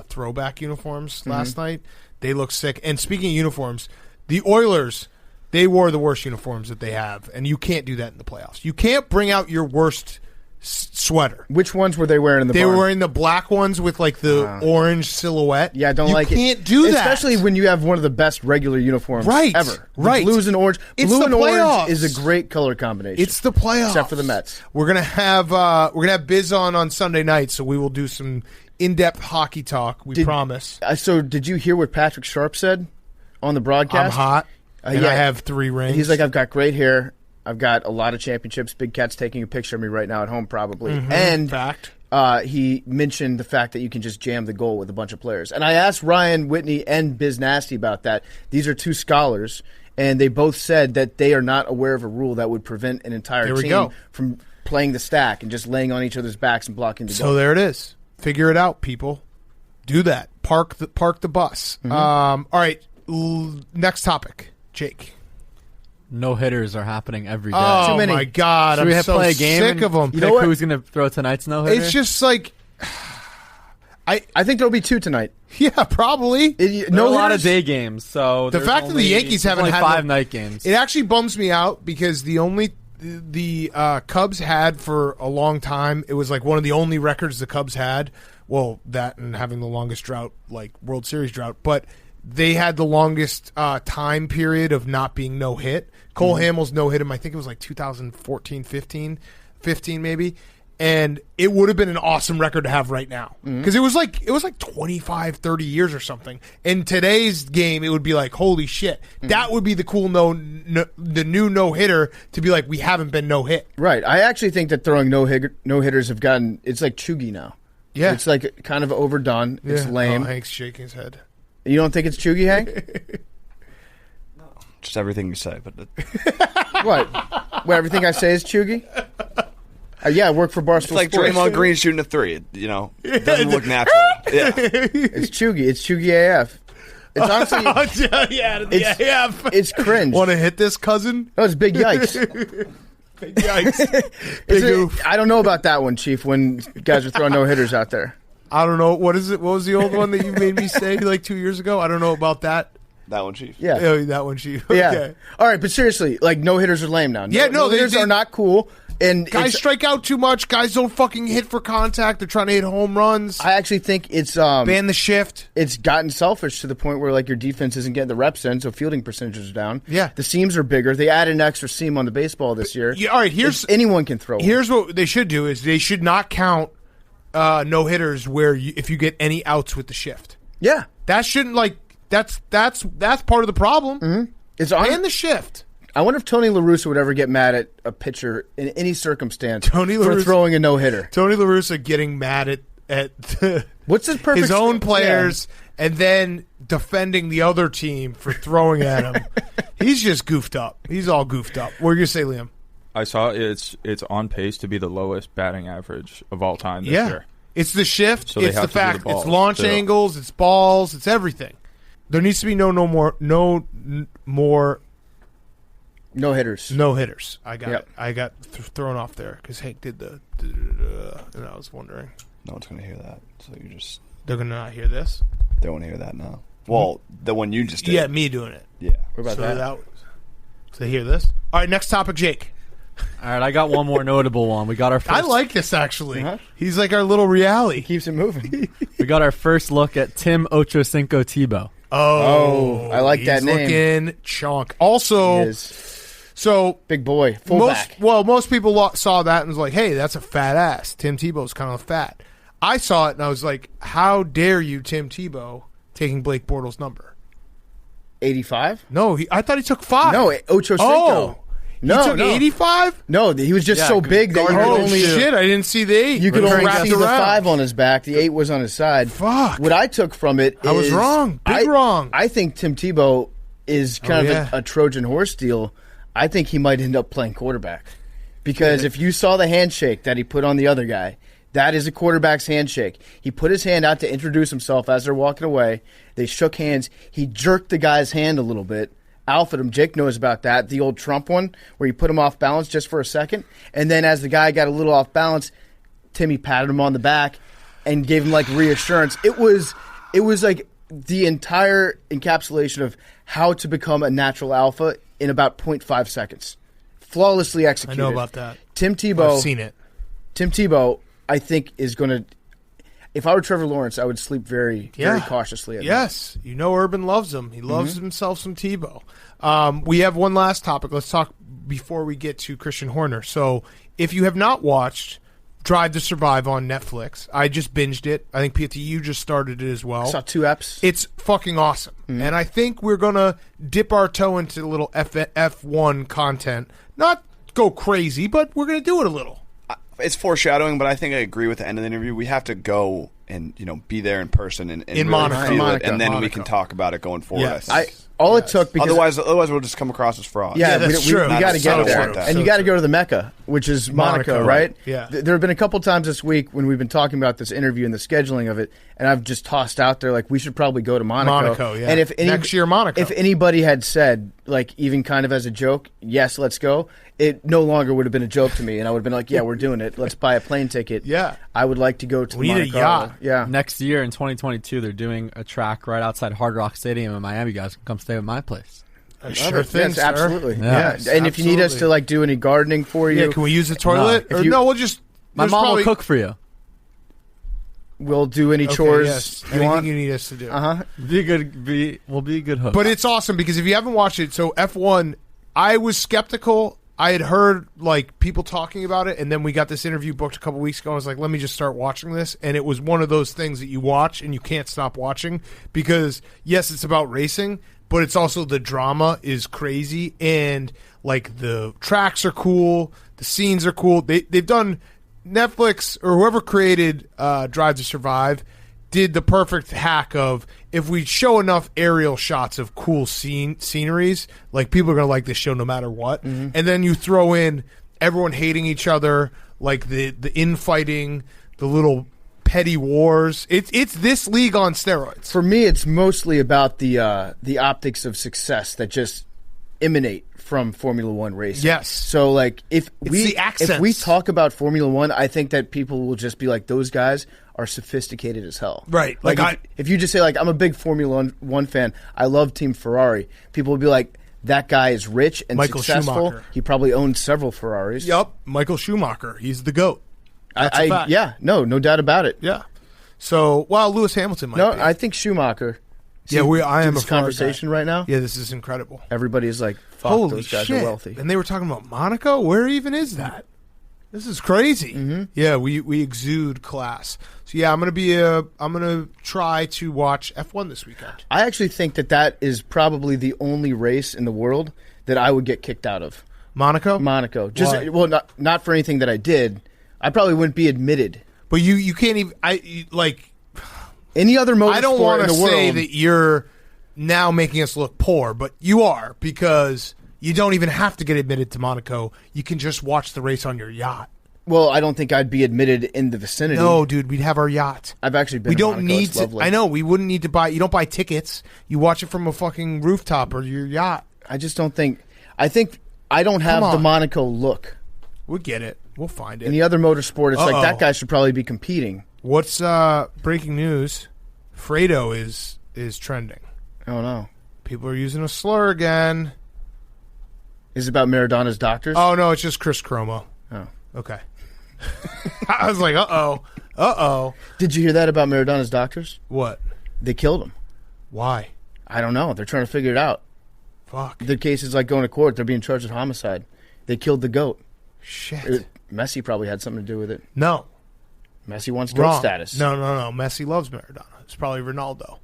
throwback uniforms last night. They look sick. And speaking of uniforms, the Oilers, they wore the worst uniforms that they have, and you can't do that in the playoffs. You can't bring out your worst sweater. Which ones were they wearing in the barn? They were wearing the black ones with like the orange silhouette. Yeah, I don't like it. You can't do that. Especially when you have one of the best regular uniforms ever. Right. Blues and orange. It's Blue and playoffs. Orange is a great color combination. It's the playoffs. Except for the Mets. We're gonna have Biz on Sunday night, so we will do some in-depth hockey talk. We promise. So did you hear what Patrick Sharp said on the broadcast? I'm hot. And I have 3 rings. He's like, I've got great hair. I've got a lot of championships. Big Cat's taking a picture of me right now at home, probably. And he mentioned the fact that you can just jam the goal with a bunch of players. And I asked Ryan Whitney and Biz Nasty about that. These are 2 scholars, and they both said that they are not aware of a rule that would prevent an entire team from playing the stack and just laying on each other's backs and blocking the goal. So there it is. Figure it out, people. Do that. Park the bus. All right, next topic, Jake. No hitters are happening every day. Oh, too many. My God. Should we I'm so play a game sick of them. You know who's going to throw tonight's no hitter? It's just like... I think there'll be 2 tonight. Yeah, probably. There are a lot of day games. So the fact that the Yankees haven't had 5 night games. It actually bums me out because the Cubs had for a long time. It was like one of the only records the Cubs had. Well, that and having the longest drought, like World Series drought, but they had the longest time period of not being no hit. Cole Hamels no hit him. I think it was like 2014, 15 maybe. And it would have been an awesome record to have right now. Because it was like 25, 30 years or something. In today's game, it would be like, holy shit. That would be the cool the new no-hitter to be like, we haven't been no-hit. Right. I actually think that throwing no-hitters have gotten, it's like chuggy now. Yeah. It's like kind of overdone. It's lame. Oh, Hank's shaking his head. You don't think it's chuggy, Hank? Just everything you say, but What, everything I say is chuggy? Yeah, I work for Barstool it's like Sports. Draymond Green shooting a three. You know, it doesn't look natural. Yeah, It's chuggy. It's chuggy AF. It's honestly, it's cringe. Want to hit this, cousin? No, it's big yikes. Big yikes. Big oof. I don't know about that one, Chief, when guys are throwing no-hitters out there. I don't know. What is it? What was the old one that you made me say like 2 years ago? I don't know about that. that one, Chief. Yeah. Oh, that one, Chief. Yeah. Okay. All right, but seriously, like, no-hitters are lame now. No-hitters are not cool. And Guys strike out too much. Guys don't fucking hit for contact. They're trying to hit home runs. I actually think it's ban the shift. It's gotten selfish to the point where like your defense isn't getting the reps in, so fielding percentages are down. Yeah. The seams are bigger. They added an extra seam on the baseball this year. Yeah, all right, anyone can throw. Here's what they should do: is they should not count no hitters where if you get any outs with the shift. Yeah. That shouldn't that's part of the problem. Mm-hmm. It's ban the shift. I wonder if Tony La Russa would ever get mad at a pitcher in any circumstance Tony La for Russa- throwing a no-hitter. Tony La Russa getting mad at What's his perfect his own players and then defending the other team for throwing at him. He's just goofed up. He's all goofed up. What are you going to say, Liam? I saw it's on pace to be the lowest batting average of all time this year. It's the shift. So they it's the have to do fact. the balls, it's launch too. angles. It's balls. It's everything. There needs to be no more no-hitters. no hitters. I got Yep. I got thrown off there because Hank did the and I was wondering. No one's going to hear that. So you just They're going to not hear this. they won't hear that now. Well, the one you just did. Yeah, me doing it. Yeah. What about So that? so they hear this. All right, next topic, Jake. All right, I got one more notable one. We got our first, I like this actually. Uh-huh. He's like our little reality. Keeps it moving. we got our first look at Tim Ochocinco Tebow. Oh, I like that he's name. looking chonk. Also, He is. so Big boy. Fullback. most people saw that and was like, "Hey, that's a fat ass." Tim Tebow's kind of fat. I saw it and I was like, "How dare you, Tim Tebow, taking Blake Bortles' number?" 85? No, I thought he took 5. No, Ochocinco. Oh, No, he took no. 85. No, he was just Yeah, so big that you could Oh only shit! I didn't see the 8. you could only Wrapped see the around. 5 on his back. The 8 was on his side. Fuck. What I took from it I was is- wrong. Big wrong. I think Tim Tebow is kind Oh, of yeah. a Trojan horse deal. I think he might end up playing quarterback. Because if you saw the handshake that he put on the other guy, that is a quarterback's handshake. He put his hand out to introduce himself as they're walking away. They shook hands. He jerked the guy's hand a little bit. Alphaed him. Jake knows about that. The old Trump one where you put him off balance just for a second. And then as the guy got a little off balance, Timmy patted him on the back and gave him like reassurance. It was like the entire encapsulation of how to become a natural alpha in about 0.5 seconds. Flawlessly I executed. know about that. Tim Tebow. I've seen it. Tim Tebow, I think, is going to. If I were Trevor Lawrence, I would sleep very cautiously at night. Yes, you know Urban loves him. He loves himself some Tebow. We have one last topic. Let's talk before we get to Christian Horner. So, if you have not watched Drive to Survive on Netflix, I just binged it. I think PTU just started it as well. I saw 2 eps. It's fucking awesome. And I think we're going to dip our toe into a little F1 content. Not go crazy, but we're going to do it a little. It's foreshadowing, but I think I agree with the end of the interview. We have to go and be there in person and In really Monaco. feel Monaco. it, and then we Monaco. can talk about it going forward. Yes. I think. It took because Otherwise, we'll just come across as fraud. Yeah, that's we true. got to That's get so there, true. and So you got to true. go to the Mecca, which is Monaco, Monaco, right? yeah. There have been a couple times this week when we've been talking about this interview and the scheduling of it, and I've just tossed out there like we should probably go to Monaco. Monaco, yeah. And if Next year, Monaco. If anybody had said like even kind of as a joke, yes, let's go, it no longer would have been a joke to me, and I would have been like, yeah, we're doing it. Let's buy a plane ticket. Yeah. I would like to go to We need a Monaco. yacht. Yeah. Next year in 2022, they're doing a track right outside Hard Rock Stadium in Miami. You guys can come stay at my place. Sure thing, Yes, sir. absolutely. Yeah. Yeah. And if you need us Absolutely. to like do any gardening for you, Yeah, can we use the toilet? if Or you- no, we'll just. My there's mom probably- will cook for you. we'll do any Okay, chores yes. you Anything want. you need us to do. Uh-huh. We'll be a good host. But it's awesome because if you haven't watched it, so F1, I was skeptical. I had heard like people talking about it, and then we got this interview booked a couple weeks ago. I was like, let me just start watching this, and it was one of those things that you watch and you can't stop watching because yes, it's about racing, but it's also the drama is crazy, and like the tracks are cool, the scenes are cool. They've done Netflix or whoever created Drive to Survive did the perfect hack of if we show enough aerial shots of cool sceneries, like people are going to like this show no matter what. Mm-hmm. And then you throw in everyone hating each other, like the infighting, the little petty wars. It's this league on steroids. For me, it's mostly about the optics of success that just emanate from Formula One racing. Yes. So like if we talk about Formula One, I think that people will just be like, those guys are sophisticated as hell. Right. Like if you just say like, I'm a big Formula One fan, I love Team Ferrari, people will be like, that guy is rich and Michael successful. Schumacher. He probably owns several Ferraris. Yep. Michael Schumacher. He's the GOAT. No doubt about it. Yeah. So, well, Lewis Hamilton might be. I think Schumacher. Yeah, I am a conversation right now. Yeah, this is incredible. Everybody's like, fuck, holy those guys shit. are wealthy. And they were talking about Monaco? Where even is that? This is crazy. Mm-hmm. Yeah, we exude class. So yeah, I'm gonna try to watch F1 this weekend. I actually think that is probably the only race in the world that I would get kicked out of. Monaco. Just Why? well, not for anything that I did. I probably wouldn't be admitted. But you can't even any other motorsport I don't want in to the world. say that you're now making us look poor, but you are, because you don't even have to get admitted to Monaco. You can just watch the race on your yacht. Well, I don't think I'd be admitted in the vicinity. No, dude, we'd have our yacht. I've actually been. We to don't Monaco. need It's to. lovely. I know we wouldn't need to buy. You don't buy tickets. You watch it from a fucking rooftop or your yacht. I just don't think. I think I don't have the Monaco look. We'll get it. We'll find it. In the other motorsport, it's like that guy should probably be competing. What's breaking news? Fredo is trending. Oh no! People are using a slur again. Is it about Maradona's doctors? Oh no, it's just Chris Cromo. Oh, okay. I was like, uh-oh. Did you hear that about Maradona's doctors? What? They killed him. Why? I don't know. They're trying to figure it out. Fuck. The case is like going to court. They're being charged with homicide. They killed the GOAT. Shit. Messi probably had something to do with it. No. Messi wants Wrong. GOAT status. No. Messi loves Maradona. It's probably Ronaldo.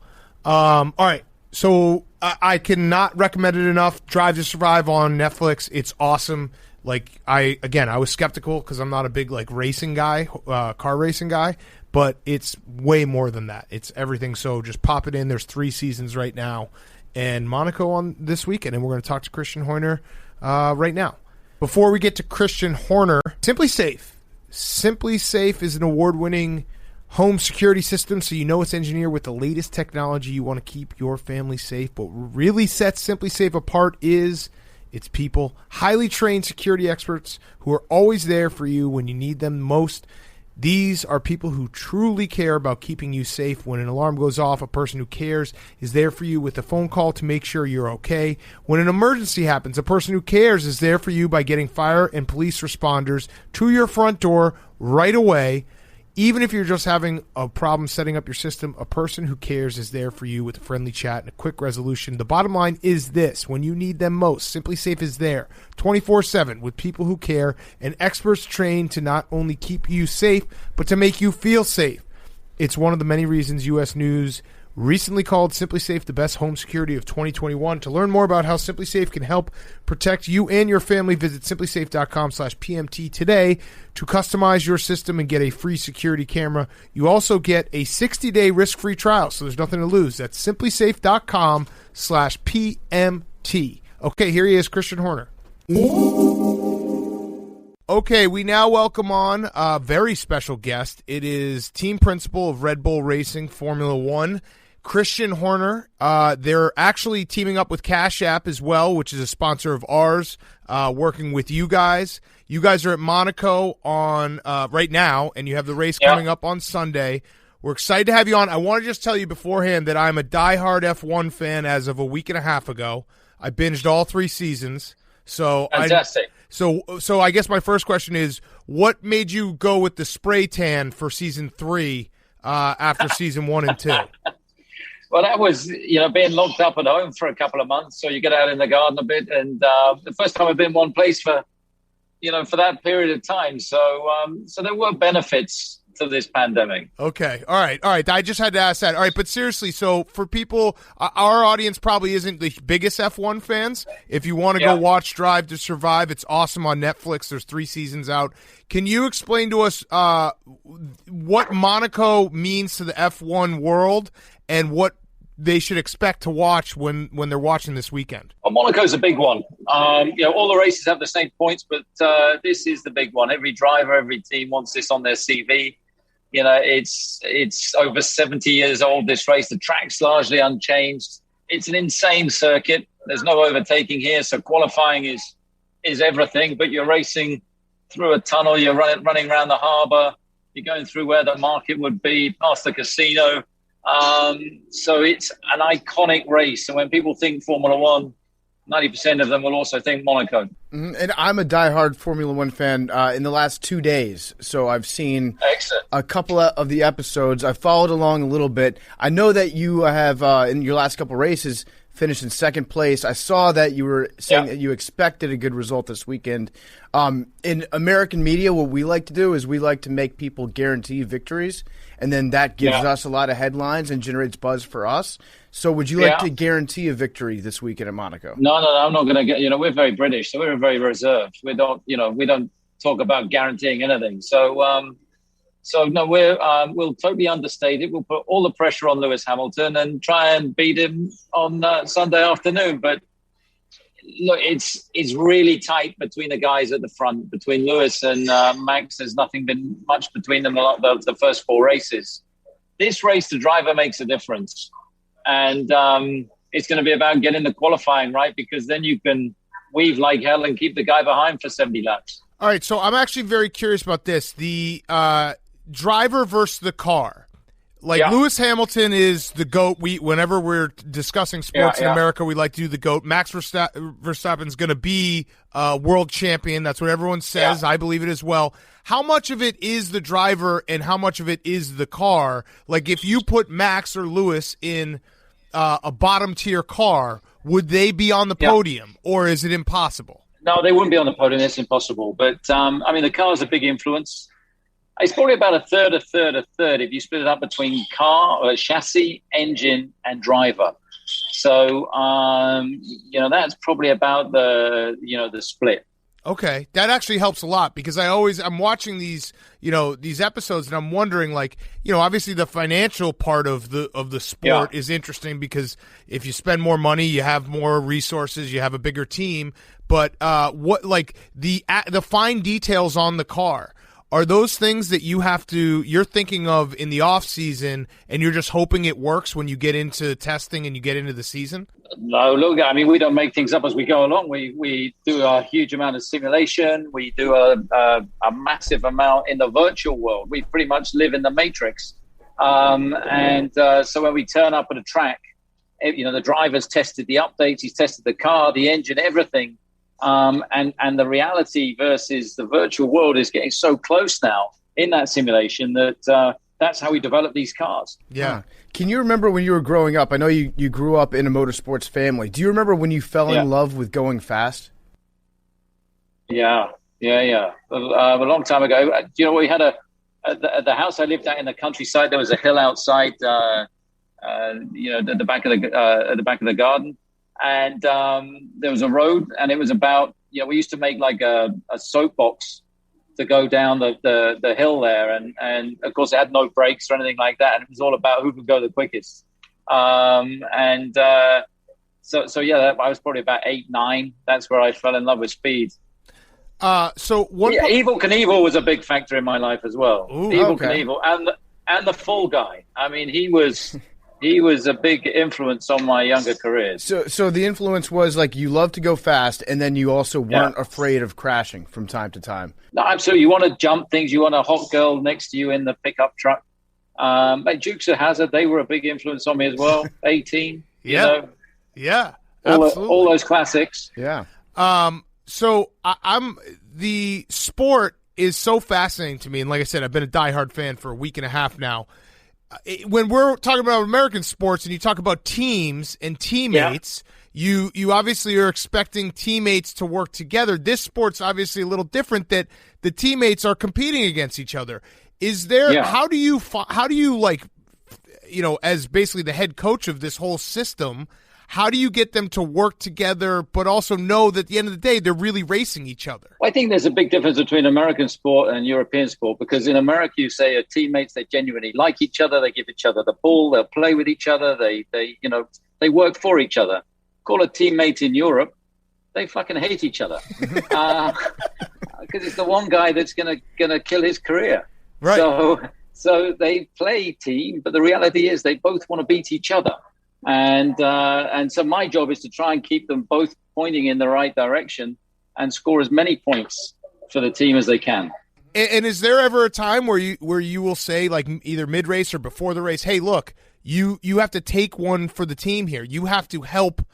All right. So I cannot recommend it enough. Drive to Survive on Netflix. It's awesome. Like I was skeptical because I'm not a big like racing guy, car racing guy, but it's way more than that. It's everything. So just pop it in. There's 3 seasons right now, and Monaco on this weekend, and we're going to talk to Christian Horner right now. Before we get to Christian Horner, Simply Safe. Simply Safe is an award-winning home security system, so you know it's engineered with the latest technology. You want to keep your family safe. But what really sets Simply Safe apart is its people, highly trained security experts who are always there for you when you need them most. These are people who truly care about keeping you safe. When an alarm goes off, a person who cares is there for you with a phone call to make sure you're okay. When an emergency happens, a person who cares is there for you by getting fire and police responders to your front door right away. Even if you're just having a problem setting up your system, a person who cares is there for you with a friendly chat and a quick resolution. The bottom line is this: when you need them most, Simply Safe is there 24/7 with people who care and experts trained to not only keep you safe, but to make you feel safe. It's one of the many reasons U.S. News recently called Simply Safe the best home security of 2021. To learn more about how Simply Safe can help protect you and your family, visit simplysafe.com/PMT today to customize your system and get a free security camera. You also get a 60-day risk-free trial, so there's nothing to lose. That's simplysafe.com/PMT. Okay, here he is, Christian Horner. Okay, we now welcome on a very special guest. It is team principal of Red Bull Racing Formula One, Christian Horner. They're actually teaming up with Cash App as well, which is a sponsor of ours, working with you guys. You guys are at Monaco on right now, and you have the race coming up on Sunday. We're excited to have you on. I want to just tell you beforehand that I'm a diehard F1 fan as of a week and a half ago. I binged all 3 seasons. So fantastic. So I guess my first question is, what made you go with the spray tan for season 3 after season 1 and 2? Well, that was, being locked up at home for a couple of months. So you get out in the garden a bit. And the first time I've been one place for for that period of time. So there were benefits to this pandemic. Okay. All right. I just had to ask that. All right. But seriously, so for people, our audience probably isn't the biggest F1 fans. If you want to go watch Drive to Survive, it's awesome on Netflix. There's 3 seasons out. Can you explain to us what Monaco means to the F1 world and what they should expect to watch when they're watching this weekend? Well, Monaco's a big one. All the races have the same points, but this is the big one. Every driver, every team wants this on their CV. It's over 70 years old, this race. The track's largely unchanged. It's an insane circuit. There's no overtaking here, so qualifying is everything. But you're racing through a tunnel. You're running around the harbour. You're going through where the market would be, past the casino. So it's an iconic race. And when people think Formula One, 90% of them will also think Monaco. And I'm a diehard Formula One fan in the last 2 days. So I've seen a couple of the episodes. I've followed along a little bit. I know that you have, in your last couple races, finished in second place. I saw that you were saying that you expected a good result this weekend. In American media, what we like to do is we like to make people guarantee victories, and then that gives us a lot of headlines and generates buzz for us. So would you like to guarantee a victory this weekend at Monaco? No, I'm not going to get, we're very British, so we're very reserved. We don't talk about guaranteeing anything. So no, we'll totally understate it. We'll put all the pressure on Lewis Hamilton and try and beat him on Sunday afternoon. But look, it's really tight between the guys at the front. Between Lewis and Max, there's nothing been much between them the first 4 races. This race, the driver makes a difference. And it's going to be about getting the qualifying right, because then you can weave like hell and keep the guy behind for 70 laps. All right, so I'm actually very curious about this. The driver versus the car. Lewis Hamilton is the GOAT. Whenever we're discussing sports in America, we like to do the GOAT. Max Verstappen's going to be world champion. That's what everyone says. I believe it as well. How much of it is the driver and how much of it is the car? Like, if you put Max or Lewis in a bottom-tier car, would they be on the podium, or is it impossible? No, they wouldn't be on the podium. It's impossible. But, the car is a big influence. It's probably about a third if you split it up between car, chassis, engine, and driver. So, that's probably about the split. Okay, that actually helps a lot, because I'm watching these episodes and I'm wondering, obviously the financial part of the sport is interesting, because if you spend more money, you have more resources, you have a bigger team. But the fine details on the car, are those things that you're thinking of in the off season, and you're just hoping it works when you get into testing and you get into the season? No, look, we don't make things up as we go along. We do a huge amount of simulation. We do a massive amount in the virtual world. We pretty much live in the Matrix. So when we turn up at a track, the driver's tested the updates, he's tested the car, the engine, everything. And the reality versus the virtual world is getting so close now in that simulation that that's how we develop these cars. Yeah. Can you remember when you were growing up? I know you grew up in a motorsports family. Do you remember when you fell in love with going fast? Yeah. A long time ago. We had at the house I lived at in the countryside, there was a hill outside, at the back of the garden. And there was a road, and it was about, we used to make like a soapbox to go down the hill there. And of course, it had no brakes or anything like that. And it was all about who could go the quickest. I was probably about 8, 9. That's where I fell in love with speed. Evel Knievel was a big factor in my life as well. Ooh, Evel Knievel and the Fall Guy. He was a big influence on my younger careers. So the influence was you love to go fast, and then you also weren't afraid of crashing from time to time. No, absolutely. You want to jump things. You want a hot girl next to you in the pickup truck. Dukes of Hazzard, they were a big influence on me as well. 18. Yeah, absolutely. All those classics. Yeah. So the sport is so fascinating to me, and like I said, I've been a diehard fan for a week and a half now. when we're talking about American sports and you talk about teams and teammates, you obviously are expecting teammates to work together. This sport's obviously a little different, that the teammates are competing against each other. Is there, how do you like, as basically the head coach of this whole system, how do you get them to work together, but also know that at the end of the day, they're really racing each other? I think there's a big difference between American sport and European sport, because in America, you say teammates, they genuinely like each other. They give each other the ball. They'll play with each other. They work for each other. Call a teammate in Europe, they fucking hate each other. Because it's the one guy that's gonna kill his career. Right. So they play team, but the reality is they both want to beat each other. And so my job is to try and keep them both pointing in the right direction and score as many points for the team as they can. And is there ever a time where you will say, like either mid race or before the race, hey, look, you have to take one for the team here. You have to help,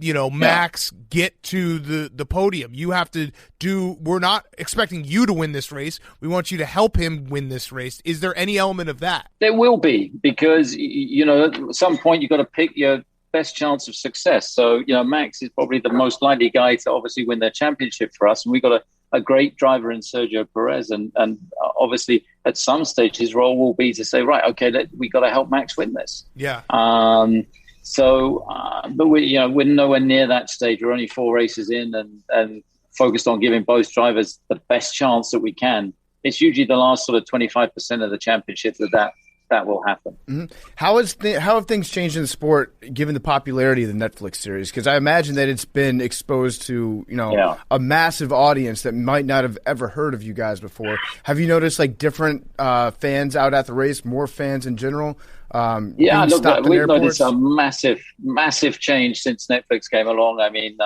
Max get to the podium. You have to we're not expecting you to win this race. We want you to help him win this race. Is there any element of that? There will be, because, at some point you've got to pick your best chance of success. So, Max is probably the most likely guy to obviously win their championship for us. And we've got a great driver in Sergio Perez. And obviously at some stage his role will be to say, right, okay, we got to help Max win this. Yeah. But we're nowhere near that stage. We're only 4 races in and focused on giving both drivers the best chance that we can. It's usually the last sort of 25% of the championship that will happen. Mm-hmm. How have things changed in the sport given the popularity of the Netflix series? Because I imagine that it's been exposed to a massive audience that might not have ever heard of you guys before. Have you noticed like different fans out at the race, more fans in general? We've noticed a massive change since Netflix came along. I mean,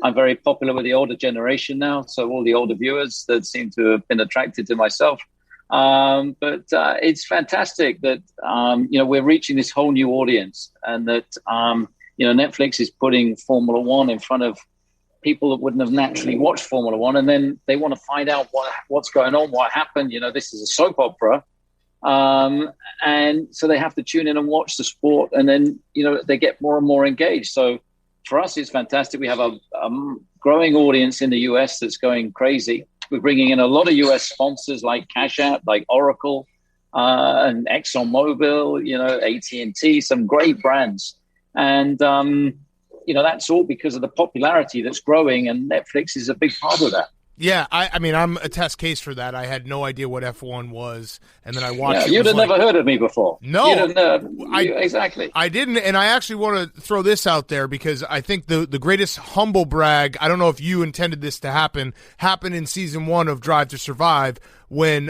I'm very popular with the older generation now, so all the older viewers that seem to have been attracted to myself. But it's fantastic that we're reaching this whole new audience, and that Netflix is putting Formula One in front of people that wouldn't have naturally watched Formula One, and then they want to find out what's going on, what happened. This is a soap opera. And so they have to tune in and watch the sport, and then, they get more and more engaged. So for us, it's fantastic. We have a growing audience in the US that's going crazy. We're bringing in a lot of US sponsors like Cash App, like Oracle, and ExxonMobil, AT&T, some great brands. And, that's all because of the popularity that's growing, and Netflix is a big part of that. Yeah, I mean, I'm a test case for that. I had no idea what F1 was, and then I watched it. You'd have never heard of me before. No. Exactly. I didn't, and I actually want to throw this out there because I think the greatest humble brag, I don't know if you intended this to happened in season 1 of Drive to Survive when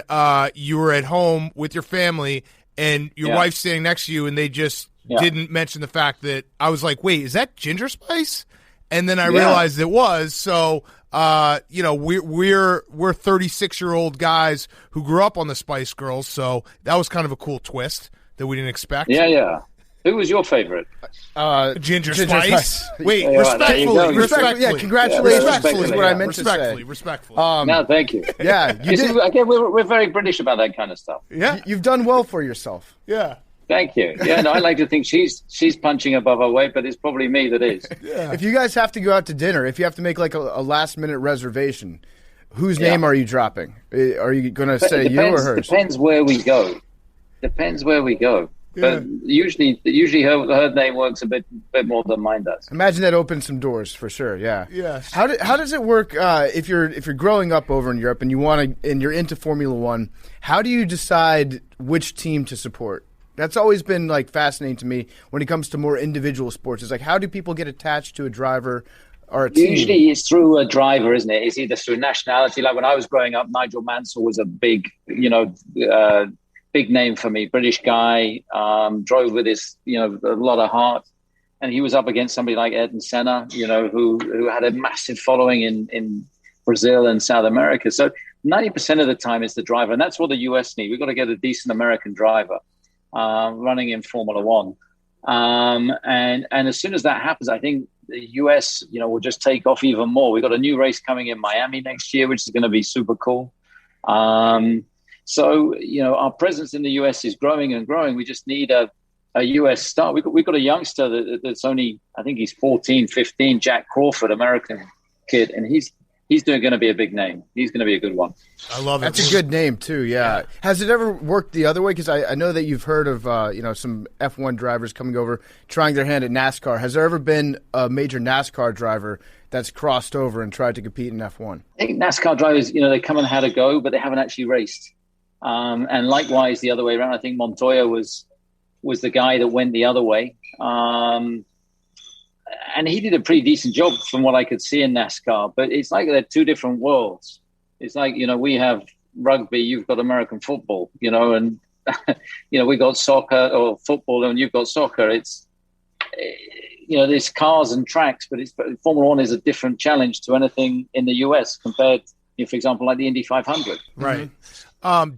you were at home with your family and your wife's standing next to you, and they just didn't mention the fact that I was like, wait, is that Ginger Spice? And then I realized it was. So, we're 36-year-old guys who grew up on the Spice Girls. So that was kind of a cool twist that we didn't expect. Yeah. Who was your favorite? Ginger Spice. Wait, respectfully. Yeah, congratulations. Respectfully is what I meant to say. Respectfully. No, thank you. Yeah, again, we're very British about that kind of stuff. Yeah, you've done well for yourself. Yeah. Thank you. Yeah, no, I like to think she's punching above her weight, but it's probably me that is. Yeah. If you guys have to go out to dinner, if you have to make like a last-minute reservation, whose name are you dropping? Are you going to say you or hers? Depends where we go. Yeah. But usually her name works a bit more than mine does. Imagine that opens some doors for sure. Yeah. Yes. How does it work if you're growing up over in Europe and you're into Formula One? How do you decide which team to support? That's always been like fascinating to me when it comes to more individual sports. It's like, how do people get attached to a driver or a team? Usually it's through a driver, isn't it? It's either through nationality. Like when I was growing up, Nigel Mansell was a big name for me. British guy, drove with his, a lot of heart. And he was up against somebody like Ayrton Senna, who had a massive following in Brazil and South America. So 90% of the time it's the driver. And that's what the US need. We've got to get a decent American driver running in Formula One. And as soon as that happens, I think the US, will just take off even more. We've got a new race coming in Miami next year, which is going to be super cool. So, our presence in the US is growing and growing. We just need a US star. We've got a youngster that's only, I think he's 14, 15, Jack Crawford, American kid, and he's going to be a big name. He's going to be a good one. I love it. That's a good name too. Yeah. Has it ever worked the other way? Because I know that you've heard of some F1 drivers coming over trying their hand at NASCAR. Has there ever been a major NASCAR driver that's crossed over and tried to compete in F1? I think NASCAR drivers, they come and had a go, but they haven't actually raced. And likewise, the other way around. I think Montoya was the guy that went the other way. And he did a pretty decent job from what I could see in NASCAR. But it's like they're two different worlds. It's like, we have rugby, you've got American football, and, we got soccer or football and you've got soccer. It's, there's cars and tracks, but Formula One is a different challenge to anything in the US compared, for example, like the Indy 500. Right.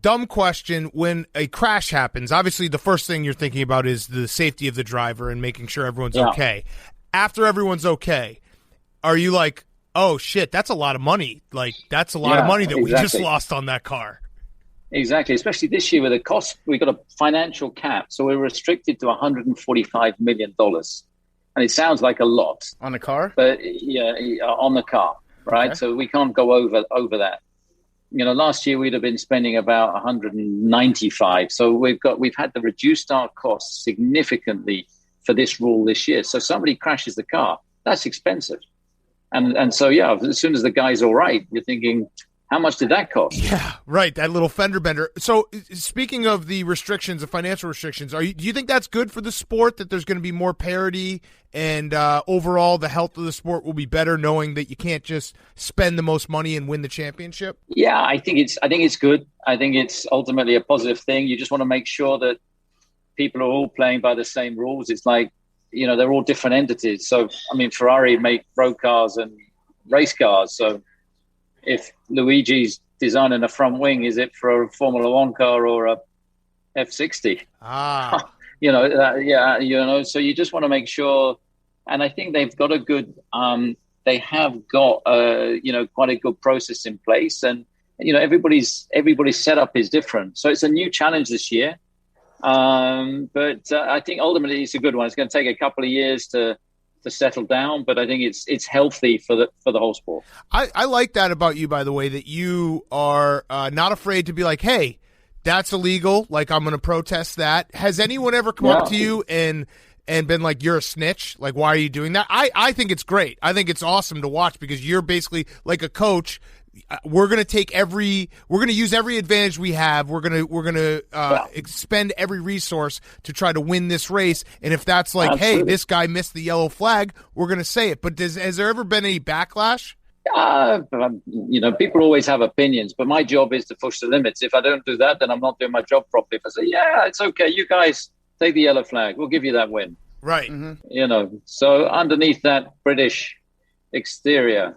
Dumb question. When a crash happens, obviously the first thing you're thinking about is the safety of the driver and making sure everyone's okay. After everyone's okay, are you like, oh, shit, that's a lot of money. Like, that's a lot of money that we just lost on that car. Exactly, especially this year with the cost. We've got a financial cap, so we're restricted to $145 million. And it sounds like a lot. On a car? But, on the car, right? Okay. So we can't go over that. Last year we'd have been spending about 195. So we've had to reduce our costs significantly for this rule this year. So somebody crashes the car, that's expensive. And so, as soon as the guy's all right, you're thinking, how much did that cost? Yeah, right, that little fender bender. So speaking of the restrictions, the financial restrictions, do you think that's good for the sport, that there's going to be more parity and overall the health of the sport will be better knowing that you can't just spend the most money and win the championship? Yeah, I think it's good. I think it's ultimately a positive thing. You just want to make sure that people are all playing by the same rules. It's like, they're all different entities. So, Ferrari make road cars and race cars. So if Luigi's designing a front wing, is it for a Formula One car or a F60? So you just want to make sure. And I think they've got they have got, quite a good process in place. And, everybody's setup is different. So it's a new challenge this year. But I think ultimately it's a good one. It's going to take a couple of years to settle down, but I think it's healthy for the whole sport. I like that about you, by the way, that you are not afraid to be like, hey, that's illegal. Like, I'm going to protest that. Has anyone ever come up to you and been like, you're a snitch? Like, why are you doing that? I think it's great. I think it's awesome to watch because you're basically like a coach. We're going to use every advantage we have. We're going to expend every resource to try to win this race. And if that's like, Absolutely. Hey, this guy missed the yellow flag, we're going to say it. But has there ever been any backlash? People always have opinions, but my job is to push the limits. If I don't do that, then I'm not doing my job properly. If I say, yeah, it's okay, you guys take the yellow flag, we'll give you that win. Right. Mm-hmm. So underneath that British exterior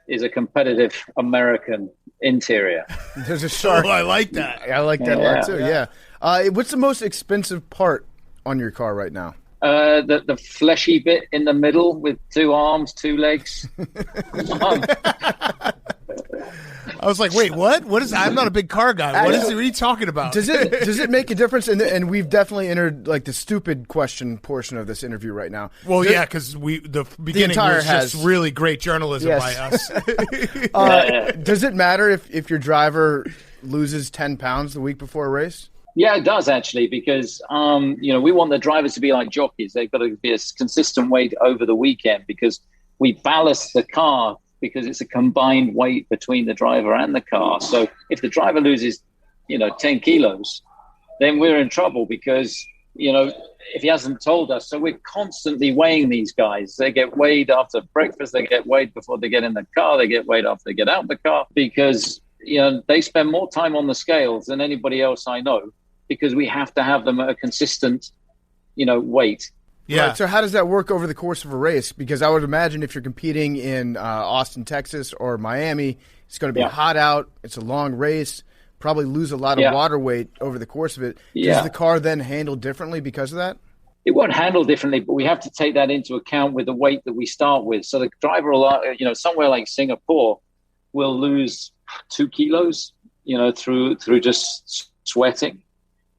is a competitive American interior. There's a shark. Oh, I like that. I like that a lot too. Yeah. What's the most expensive part on your car right now? The fleshy bit in the middle with 2 arms, 2 legs. I was like, wait, what? What is? I'm not a big car guy. What are you talking about? Does it make a difference? And we've definitely entered like the stupid question portion of this interview right now. Well, because the beginning was just really great journalism by us. Does it matter if your driver loses 10 pounds the week before a race? Yeah, it does actually, because we want the drivers to be like jockeys. They've got to be a consistent weight over the weekend because we ballast the car because it's a combined weight between the driver and the car. So if the driver loses, 10 kilos, then we're in trouble because, if he hasn't told us. So we're constantly weighing these guys. They get weighed after breakfast. They get weighed before they get in the car. They get weighed after they get out of the car because, they spend more time on the scales than anybody else I know because we have to have them at a consistent, weight. Yeah. Right, so how does that work over the course of a race? Because I would imagine if you're competing in Austin, Texas or Miami, it's going to be hot out. It's a long race. Probably lose a lot of water weight over the course of it. Does the car then handle differently because of that? It won't handle differently, but we have to take that into account with the weight that we start with. So the driver will, somewhere like Singapore will lose 2 kilos, through just sweating.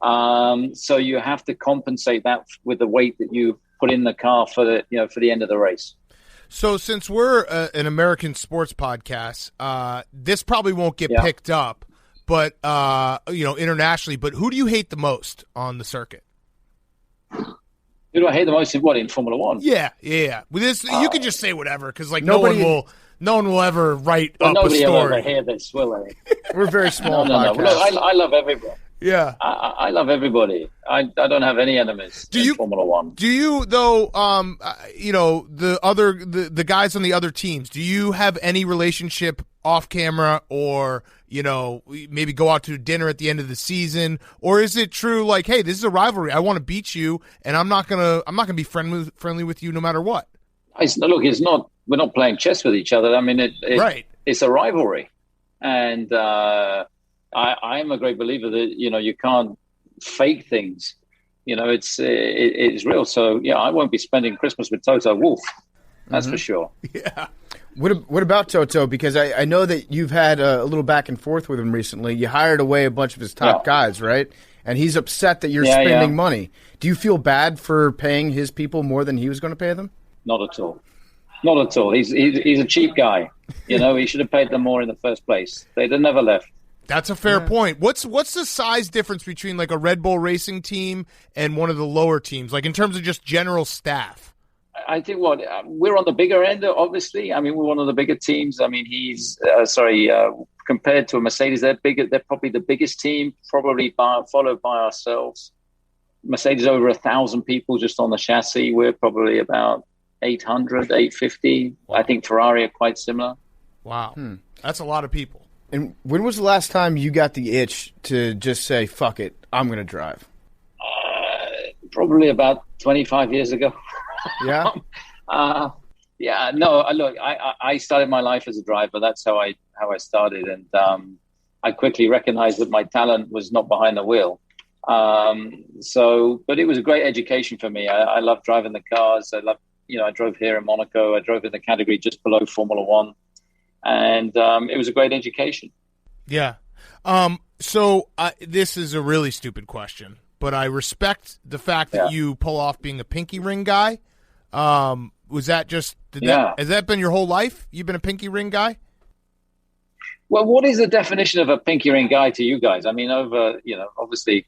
So you have to compensate that with the weight that you put in the car for the end of the race. So since we're an American sports podcast, this probably won't get picked up, but internationally. But who do you hate the most on the circuit? Who do I hate the most in Formula One? Yeah. With this, you can just say whatever because no one will ever write up a story. Nobody will ever hear this, will they? We're very small. No. Look, I love everybody. Yeah, I love everybody. I don't have any enemies in Formula One. Do you though? The guys on the other teams. Do you have any relationship off camera, or maybe go out to dinner at the end of the season, or is it true like, hey, this is a rivalry. I want to beat you, and I'm not gonna be friendly with you no matter what. Look, it's not. We're not playing chess with each other. I mean, it's a rivalry, and. I am a great believer that you can't fake things. It's real. So I won't be spending Christmas with Toto Wolff. That's for sure. Yeah. What about Toto? Because I know that you've had a little back and forth with him recently. You hired away a bunch of his top guys, right? And he's upset that you're spending money. Do you feel bad for paying his people more than he was going to pay them? Not at all. Not at all. He's a cheap guy. He should have paid them more in the first place. They'd have never left. That's a fair point. What's the size difference between like a Red Bull Racing team and one of the lower teams, like in terms of just general staff? I think we're on the bigger end, obviously. I mean, we're one of the bigger teams. I mean, compared to a Mercedes, they're bigger. They're probably the biggest team, followed by ourselves. Mercedes over 1,000 people just on the chassis. We're probably about 800, 850. Wow. I think Ferrari are quite similar. Wow. That's a lot of people. And when was the last time you got the itch to just say, fuck it, I'm going to drive? Probably about 25 years ago. Yeah? No, look, I started my life as a driver. That's how I started. And I quickly recognized that my talent was not behind the wheel. But it was a great education for me. I love driving the cars. I drove here in Monaco. I drove in the category just below Formula One. And it was a great education. Yeah. So this is a really stupid question, but I respect the fact that you pull off being a pinky ring guy. Was that just has that been your whole life? You've been a pinky ring guy? Well, what is the definition of a pinky ring guy to you guys? I mean, obviously.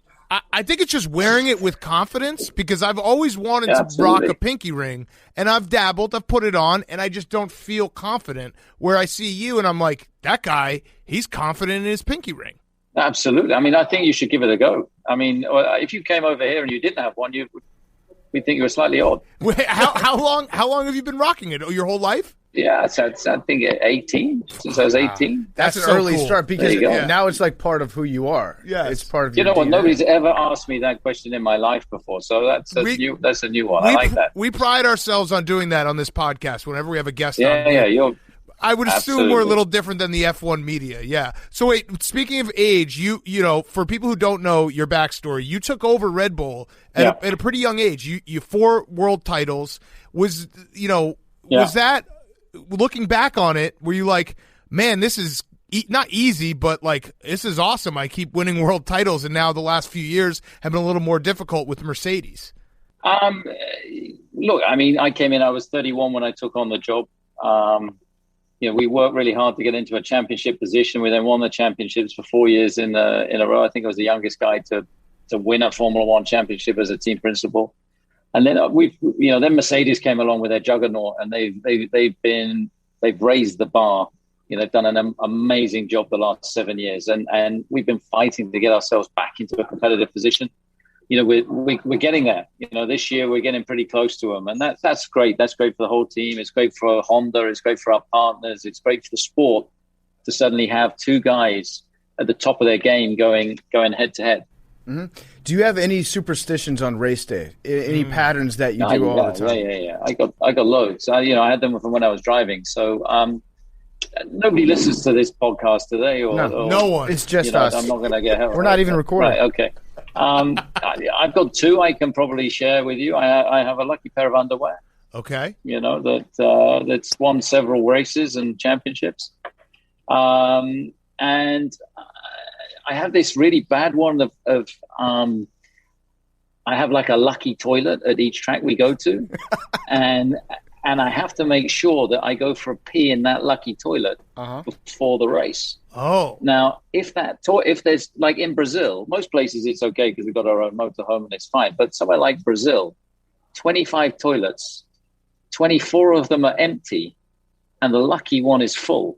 I think it's just wearing it with confidence because I've always wanted to rock a pinky ring, and I've dabbled, I've put it on, and I just don't feel confident. Where I see you, and I'm like, that guy, he's confident in his pinky ring. Absolutely. I mean, I think you should give it a go. I mean, if you came over here and you didn't have one, we'd think you were slightly odd. Wait, how long have you been rocking it? Your whole life? Yeah, I think 18, since I was 18. That's an early start because now it's like part of who you are. Yeah, it's part of your You know what? DNA. Nobody's ever asked me that question in my life before, so that's a new one. I like that. We pride ourselves on doing that on this podcast whenever we have a guest on. I would assume we're a little different than the F1 media. Yeah. So wait, speaking of age, you for people who don't know your backstory, you took over Red Bull at a pretty young age. You 4 world titles. Was that, looking back on it, were you like, man, this is not easy, but like, this is awesome. I keep winning world titles, and now the last few years have been a little more difficult with Mercedes. Look, I mean, I came in, I was 31 when I took on the job. We worked really hard to get into a championship position. We then won the championships for 4 years in a row. I think I was the youngest guy to win a Formula One championship as a team principal. And then then Mercedes came along with their juggernaut, and they've raised the bar. They've done an amazing job the last 7 years, and we've been fighting to get ourselves back into a competitive position. We're getting there. This year we're getting pretty close to them, and that's great. That's great for the whole team. It's great for Honda. It's great for our partners. It's great for the sport to suddenly have 2 guys at the top of their game going head to head. Mm-hmm. Do you have any superstitions on race day? Any patterns that you do all the time? Yeah. I got loads. I had them from when I was driving. So nobody listens to this podcast today, or no one. It's just us. I'm not going to get. We're not even recording. Right, okay. I've got 2 I can probably share with you. I have a lucky pair of underwear. Okay. That's won several races and championships. And I have this really bad one of I have like a lucky toilet at each track we go to, and I have to make sure that I go for a pee in that lucky toilet before the race. Oh, now if there's like in Brazil, most places it's okay because we've got our own motorhome and it's fine. But somewhere like Brazil, 25 toilets, 24 of them are empty, and the lucky one is full.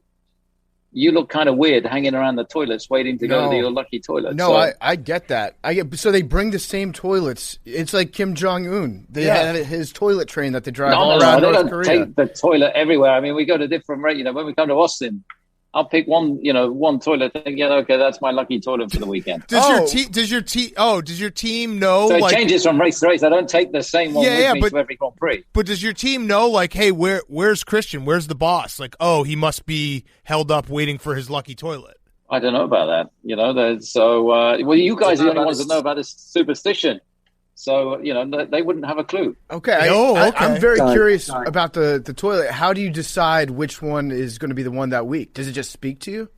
You look kind of weird hanging around the toilets waiting to go to your lucky toilet. No, so, I get that. So they bring the same toilets. It's like Kim Jong-un. They have his toilet train that they drive all around North Korea. They don't take the toilet everywhere. I mean, we go to different races. When we come to Austin, I'll pick one toilet. And think, okay, that's my lucky toilet for the weekend. Does your team know? So it changes from race to race. I don't take the same one with me to every Grand Prix. But does your team know, like, hey, where's Christian? Where's the boss? Like, oh, he must be held up waiting for his lucky toilet. I don't know about that. You guys are the only ones that know about this superstition. So, they wouldn't have a clue. Okay. I'm very curious about the toilet. How do you decide which one is going to be the one that week? Does it just speak to you?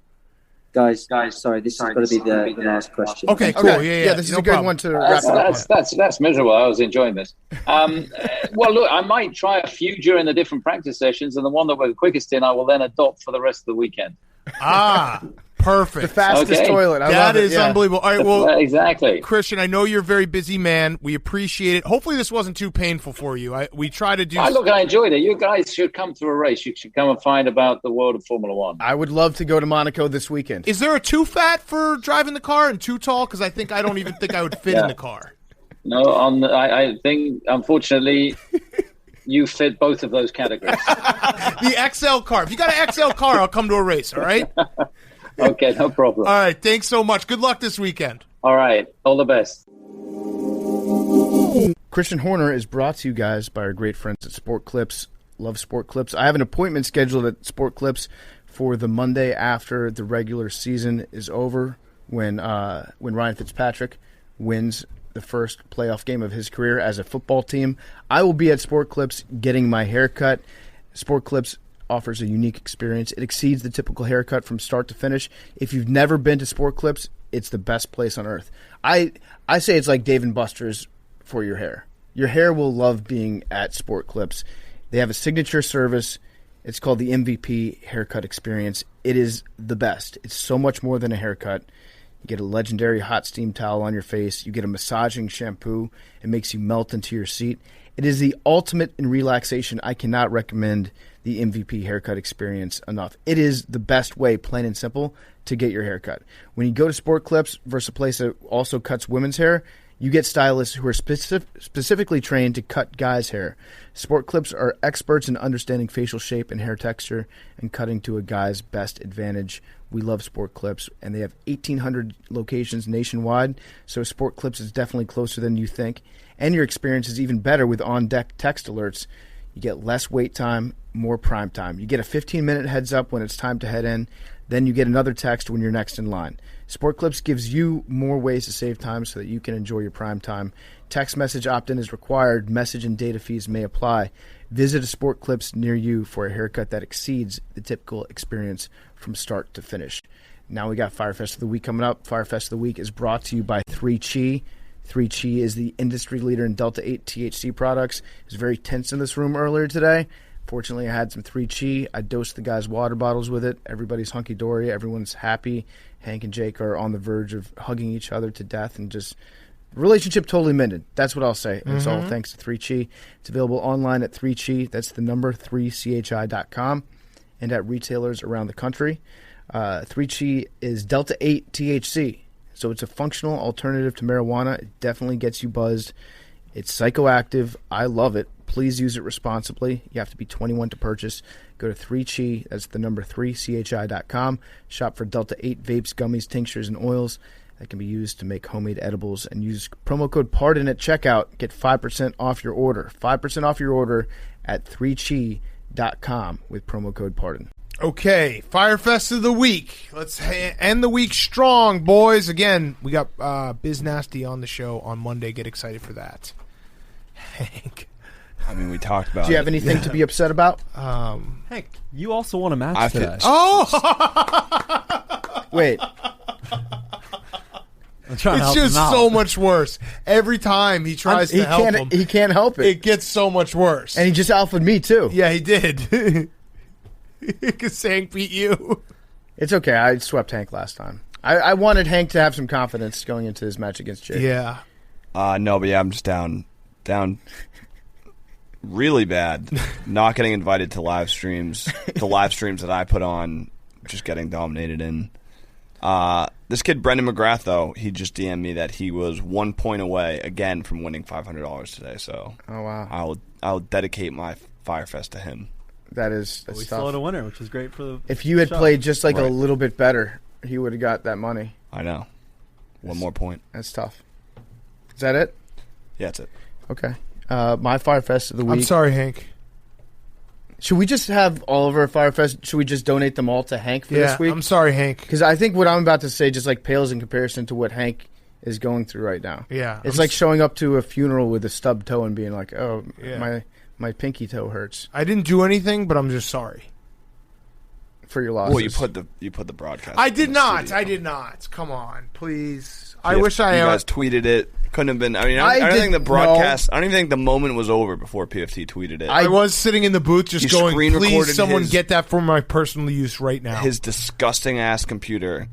Guys, sorry, this is going to be the last question. Okay, cool. Yeah, this is a good one to wrap up. That's miserable. I was enjoying this. Well, look, I might try a few during the different practice sessions, and the one that we're quickest in, I will then adopt for the rest of the weekend. Perfect. The fastest toilet. That is unbelievable. All right, well, exactly. Christian, I know you're a very busy man. We appreciate it. Hopefully this wasn't too painful for you. We try to do... Look, I enjoyed it. You guys should come to a race. You should come and find about the world of Formula One. I would love to go to Monaco this weekend. Is there a too fat for driving the car and too tall? Because I don't even think I would fit in the car. No, I think, unfortunately... You fit both of those categories. The XL car. If you got an XL car, I'll come to a race, all right? Okay, no problem. All right, thanks so much. Good luck this weekend. All right, all the best. Christian Horner is brought to you guys by our great friends at Sport Clips. Love Sport Clips. I have an appointment scheduled at Sport Clips for the Monday after the regular season is over when Ryan Fitzpatrick wins the first playoff game of his career as a football team. I will be at Sport Clips getting my haircut. Sport Clips offers a unique experience. It exceeds the typical haircut from start to finish. If you've never been to Sport Clips, it's the best place on earth. I say it's like Dave & Buster's for your hair. Your hair will love being at Sport Clips. They have a signature service. It's called the MVP Haircut Experience. It is the best. It's so much more than a haircut. You get a legendary hot steam towel on your face. You get a massaging shampoo. It makes you melt into your seat. It is the ultimate in relaxation. I cannot recommend the MVP haircut experience enough. It is the best way, plain and simple, to get your haircut. When you go to Sport Clips versus a place that also cuts women's hair, you get stylists who are specifically trained to cut guys' hair. Sport Clips are experts in understanding facial shape and hair texture and cutting to a guy's best advantage. We love Sport Clips, and they have 1,800 locations nationwide, so Sport Clips is definitely closer than you think. And your experience is even better with on-deck text alerts. You get less wait time, more prime time. You get a 15-minute heads up when it's time to head in. Then you get another text when you're next in line. Sport Clips gives you more ways to save time so that you can enjoy your prime time. Text message opt-in is required. Message and data fees may apply. Visit a Sport Clips near you for a haircut that exceeds the typical experience from start to finish. Now we got Fyre Fest of the Week coming up. Fyre Fest of the Week is brought to you by 3Chi. 3Chi is the industry leader in Delta-8 THC products. It was very tense in this room earlier today. Fortunately, I had some 3Chi. I dosed the guys' water bottles with it. Everybody's hunky-dory. Everyone's happy. Hank and Jake are on the verge of hugging each other to death and just relationship totally mended. That's what I'll say. Mm-hmm. It's all thanks to 3Chi. It's available online at 3Chi. That's the number 3chi.com and at retailers around the country. 3Chi is Delta-8 THC. So it's a functional alternative to marijuana. It definitely gets you buzzed. It's psychoactive. I love it. Please use it responsibly. You have to be 21 to purchase. Go to 3Chi. That's the number 3chi.com. Shop for Delta-8 vapes, gummies, tinctures, and oils that can be used to make homemade edibles. And use promo code PARDON at checkout. Get 5% off your order. 5% off your order at 3chi.com with promo code PARDON. Okay, Fyre Fest of the Week. Let's end the week strong, boys. Again, we got Biz Nasty on the show on Monday. Get excited for that. Hank. I mean, we talked about Do you have anything to be upset about? Hank, you also won a match today. Oh! Wait. I'm trying to It's help him just out. so much worse. Every time he tries to help him, He can't help it. it gets so much worse. And he just alphaed me, too. Yeah, he did. Because Hank beat you. It's okay. I swept Hank last time. I wanted Hank to have some confidence going into his match against Jake. Yeah. No, but yeah, I'm just down really bad. Not getting invited to live streams. The live streams that I put on, just getting dominated in. This kid, Brendan McGrath, though, he just DM'd me that he was 1 point away, again, from winning $500 today. So Oh, wow. I'll dedicate my Firefest to him. That's We tough. followed a winner, which is great for the. If you had show. played just like a Right. little bit better, he would have got that money. I know. One more point. That's tough. Is that it? Yeah, that's it. Okay. My Firefest of the week. I'm sorry, Hank. Should we just have all of our Firefest? Should we just donate them all to Hank for Yeah, this week? I'm sorry, Hank. Because I think what I'm about to say just like pales in comparison to what Hank is going through right now. Yeah. It's like showing up to a funeral with a stubbed toe and being like, "Oh, Yeah. my pinky toe hurts," I didn't do anything, but I'm just sorry. for your losses. Well, you put the broadcast. I in did the not. studio. I did not. Come on, please. I wish I You guys tweeted it. Couldn't have been. I mean, I don't think the broadcast. I don't even think the moment was over before PFT tweeted it. I was sitting in the booth just He going, screen please, recorded someone his- get that for my personal use right now. His disgusting ass computer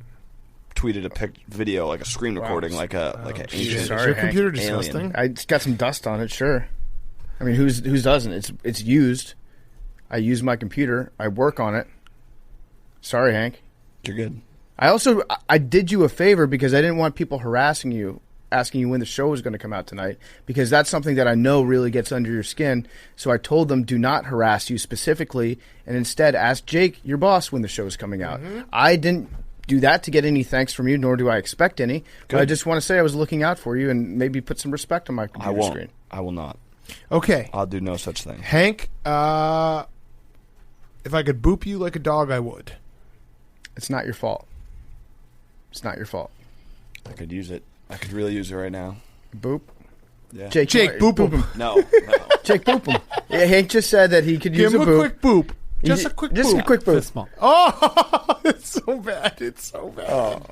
tweeted a video, like a screen recording, like an ancient. Sorry, Is your Hank. computer Alien. disgusting? It's got some dust on it, sure. I mean, who's doesn't? It's used. I use my computer. I work on it. Sorry, Hank. You're good. I did you a favor because I didn't want people harassing you, asking you when the show was going to come out tonight, because that's something that I know really gets under your skin. So I told them, do not harass you specifically, and instead ask Jake, your boss, when the show is coming out. I didn't do that to get any thanks from you, nor do I expect any. But I just want to say I was looking out for you and maybe put some respect on my I computer won't. screen. I will not. Okay. I'll do no such thing. Hank, if I could boop you like a dog, I would. It's not your fault. It's not your fault. I could use it. I could really use it right now. Boop. Yeah. Jake, Boop him. No. Jake, boop him. Yeah, Hank just said that he could Give use him a a boop. quick boop. Just a quick Just boop. a quick boop. Fist bump. Oh, it's so bad. It's so bad.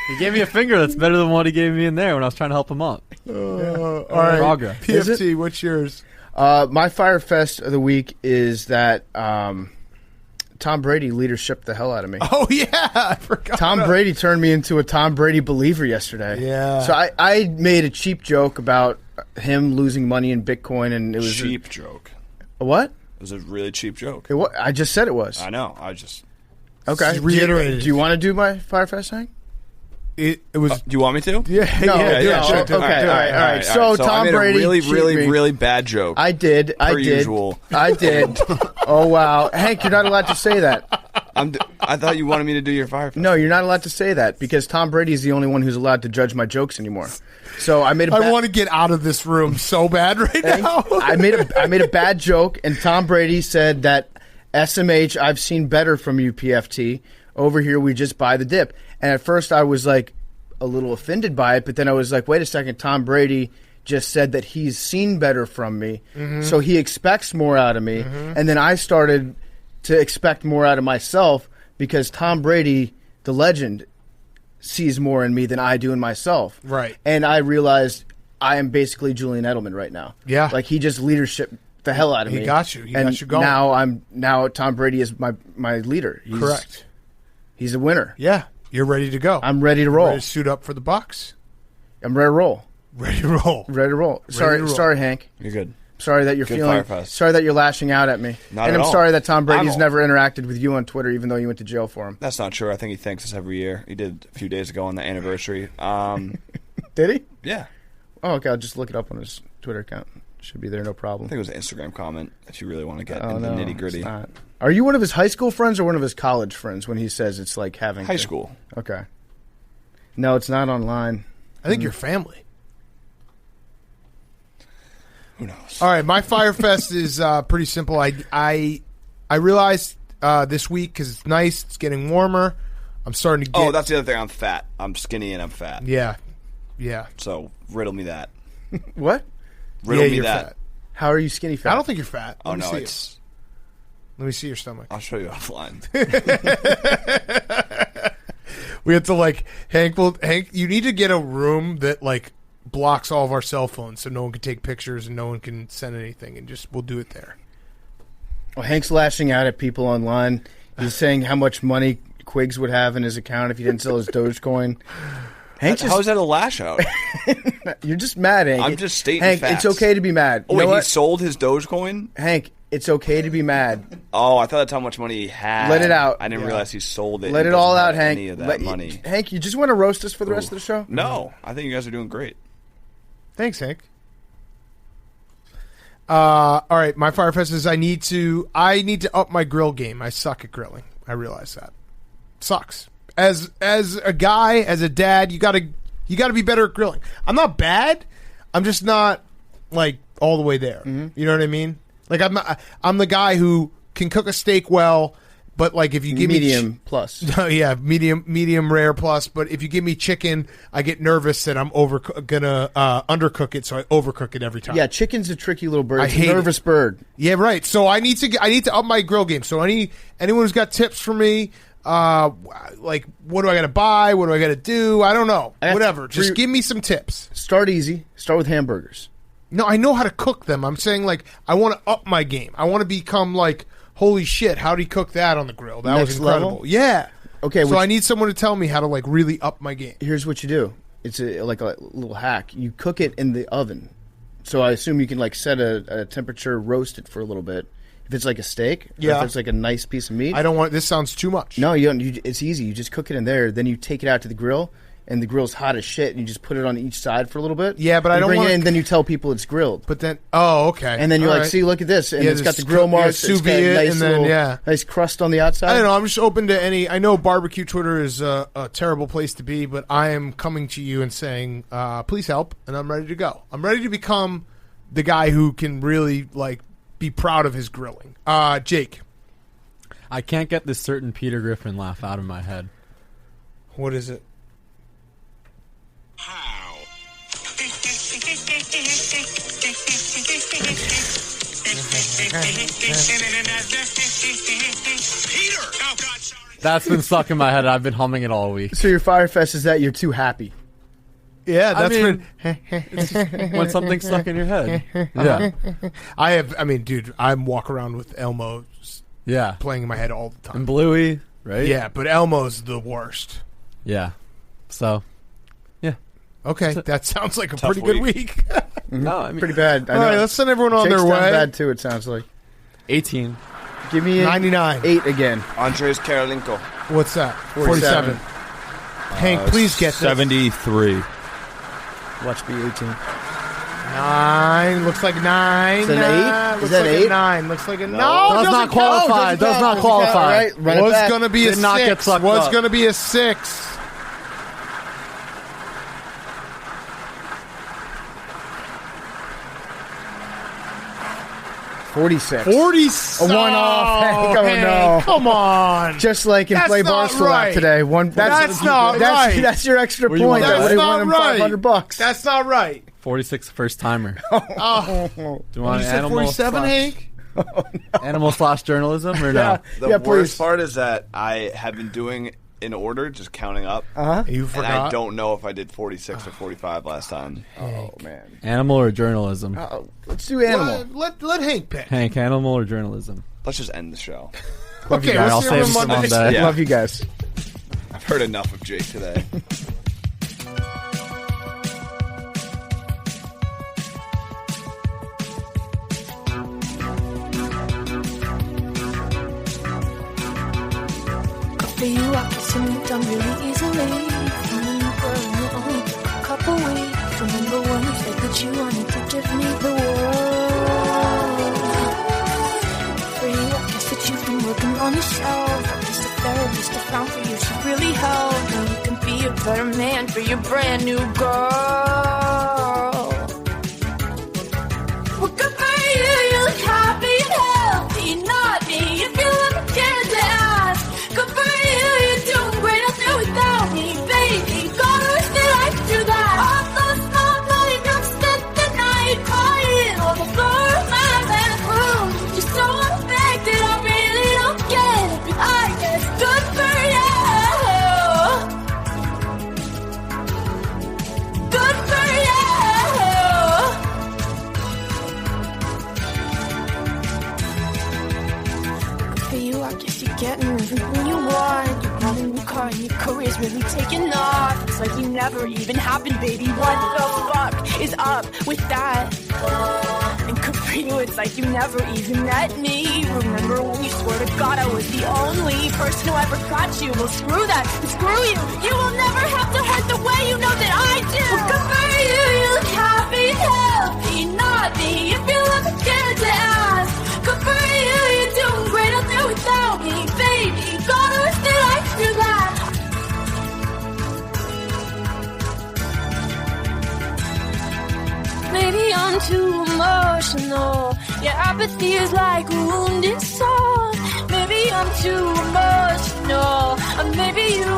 He gave me a finger that's better than what he gave me in there when I was trying to help him up. All right. Progress. Is PFT, what's yours? My Firefest of the week is that Tom Brady leadershiped the hell out of me. Oh, yeah. I forgot. Tom Brady turned me into a Tom Brady believer yesterday. Yeah. So I made a cheap joke about him losing money in Bitcoin, and it was Cheap joke. a what? It was a really cheap joke. I just said it was. I know. I just. Okay. Just reiterated. Do you want to do my Firefest thing? It was. Do you want me to? Yeah, No, yeah, yeah, sure. okay, all right. So I Tom made Brady a really, cheat really, me. really bad joke. I did. Per usual. I did. Oh, wow. Hank, you're not allowed to say that. I thought you wanted me to do your Firefest. No, you're not allowed to say that because Tom Brady is the only one who's allowed to judge my jokes anymore. So I made a I want to get out of this room so bad right now. I made a bad joke, and Tom Brady said that SMH, I've seen better from you, PFT. Over here, we just buy the dip. And at first, I was like a little offended by it, but then I was like, wait a second, Tom Brady just said that he's seen better from me, so he expects more out of me. And then I started to expect more out of myself because Tom Brady, the legend, sees more in me than I do in myself. Right. And I realized I am basically Julian Edelman right now. Yeah. Like he just leadership the hell out of me. He got you. He and got you going. Now Tom Brady is my leader. Correct. He's a winner. Yeah, you're ready to go. I'm ready to roll. Ready to suit up for the Bucks. I'm ready to roll. Ready to roll. Ready to roll. Sorry, Hank. You're good. Sorry that you're Good feeling. Firefest. Sorry that you're lashing out at me. Not and at I'm all. sorry that Tom Brady's I'm- never interacted with you on Twitter, even though you went to jail for him. That's not true. I think he thanks us every year. He did a few days ago on the anniversary. Did he? Yeah. Oh, okay. I'll just look it up on his Twitter account. Should be there, no problem. I think it was an Instagram comment if you really want to get Oh, into no, the nitty gritty. it's not. Are you one of his high school friends or one of his college friends when he says it's like having High to- school. Okay. No, it's not online. I think you're family. Who knows? All right, my Firefest is pretty simple. I realized this week because it's nice, it's getting warmer. I'm starting to get. Oh, that's the other thing. I'm fat. I'm skinny and I'm fat. yeah. So riddle me that. What? Riddle Yeah, me you're that. How are you skinny fat? I don't think you're fat. Oh Let me no, see it. it's. Let me see your stomach. I'll show you offline. We have to like Hank. You need to get a room that like blocks all of our cell phones, so no one can take pictures and no one can send anything, and we'll do it there. Well, Hank's lashing out at people online. He's saying how much money Quiggs would have in his account if he didn't sell his Dogecoin. How is that a lash out? You're just mad, Hank. I'm just stating Hank, facts. it's okay to be mad. Oh, wait, he sold his Dogecoin? Hank, it's okay to be mad. Oh, I thought that's how much money he had. Let it out. I didn't realize he sold it. Let it all out, Hank. Any of that money. Hank, you just want to roast us for the rest of the show? No, I think you guys are doing great. Thanks, Hank. All right, my Firefest is I need to up my grill game. I suck at grilling. I realize that. Sucks. As a guy, as a dad, you gotta be better at grilling. I'm not bad. I'm just not like all the way there. Mm-hmm. You know what I mean? Like I'm the guy who can cook a steak well, but like if you give medium plus. Yeah, medium rare plus. But if you give me chicken, I get nervous that I'm gonna undercook it, so I overcook it every time. Yeah, chicken's a tricky little bird. It's a nervous bird. Yeah, right. So I need to up my grill game. So anyone who's got tips for me. Like what do I gotta buy? What do I gotta do? I don't know. Whatever. Just give me some tips. Start easy. Start with hamburgers. No, I know how to cook them. I'm saying like I want to up my game. I want to become like, holy shit, how'd he cook that on the grill? That was incredible. Level? Yeah. Okay. So I need someone to tell me how to like really up my game. Here's what you do. It's like a little hack. You cook it in the oven. So I assume you can like set a temperature, roast it for a little bit. If it's like a steak, or if it's like a nice piece of meat. I don't want. This sounds too much. No, you don't. It's easy. You just cook it in there. Then you take it out to the grill, and the grill's hot as shit. And you just put it on each side for a little bit. Yeah, but I don't bring want it in. Then you tell people it's grilled. But then, okay. And then you're like, see, look at this, and it's got the grill marks. Sous vide it, and then nice crust on the outside. I don't know. I'm just open to any. I know barbecue Twitter is a terrible place to be, but I am coming to you and saying, please help, and I'm ready to go. I'm ready to become the guy who can really like. Be proud of his grilling. Jake. I can't get this certain Peter Griffin laugh out of my head. What is it? How? Peter! Oh, God, sorry. That's been stuck in my head. I've been humming it all week. So your Firefest is that you're too happy. Yeah, that's when something's stuck in your head. Yeah. I mean, dude, I'm walk around with Elmo playing in my head all the time. And Bluey, right? Yeah, but Elmo's the worst. Yeah. So, yeah. Okay, that sounds like a pretty good week. No, I mean, pretty bad. I know. All right, let's send everyone on Jake's their way. Bad too. It sounds like 18. Give me 99. 8 again. Andres Karolinko. What's that? 47. Hank, please get this. 73. Watch me 18. 9. Looks like 9. Is that an 8? Is that 8? 9. Looks like a no. Does not qualify. Does not qualify. Right, Was going to be a 6. not get sucked Was up. going to be a 6. $46. 46. A one-off. Hank, oh, no. Come on. Just like in That's Play not Barstool right. app today. That's not right. That's your extra Where you point. want That That's would have not won him right. $500. That's not right. 46 first timer. Oh. Do you want You an said animal 47, Hank? Animal / journalism or no? The Yeah, worst please. part is that I have been doing in order, just counting up. You And forgot. I don't know if I did 46 or 45 last time. Oh, man. Animal or journalism? Let's do animal. Let Hank pick. Hank, animal or journalism? Let's just end the show. Okay, I'll we'll see save you it for on Monday. Monday. Yeah. Love you guys. I've heard enough of Jake today. For you, I can simmer down really easily. Feeling you, girl, and it only took a couple weeks. Remember when you said that you wanted to give me the world? For you, I guess that you've been working on yourself. I'm just a therapist I found for you to really help. Now you can be a better man for your brand new girl. Well, good for you, you look happy and healthy. Not me, if you ever cared to ask. Good for you, you're doing great out there without me, baby. God, I wish that I could do that. All those small bloody drums spent the night crying on the floor of my bathroom. You're so unaffected, I really don't get it, but I guess good for you. like you never even happened, baby. What the fuck is up with that? And Capri, it's like you never even met me. Remember when you swore to God I was the only person who ever got you? Well, screw that, screw you. You will never have to hurt the way you know that I do. Well, good for you, you look happy, healthy, not me. If you look scared to ask, good for you, you're doing great out there without me, baby. Gotta wish that I could do that. Maybe I'm too emotional. Your apathy is like a wounded soul. Maybe I'm too emotional. Or maybe you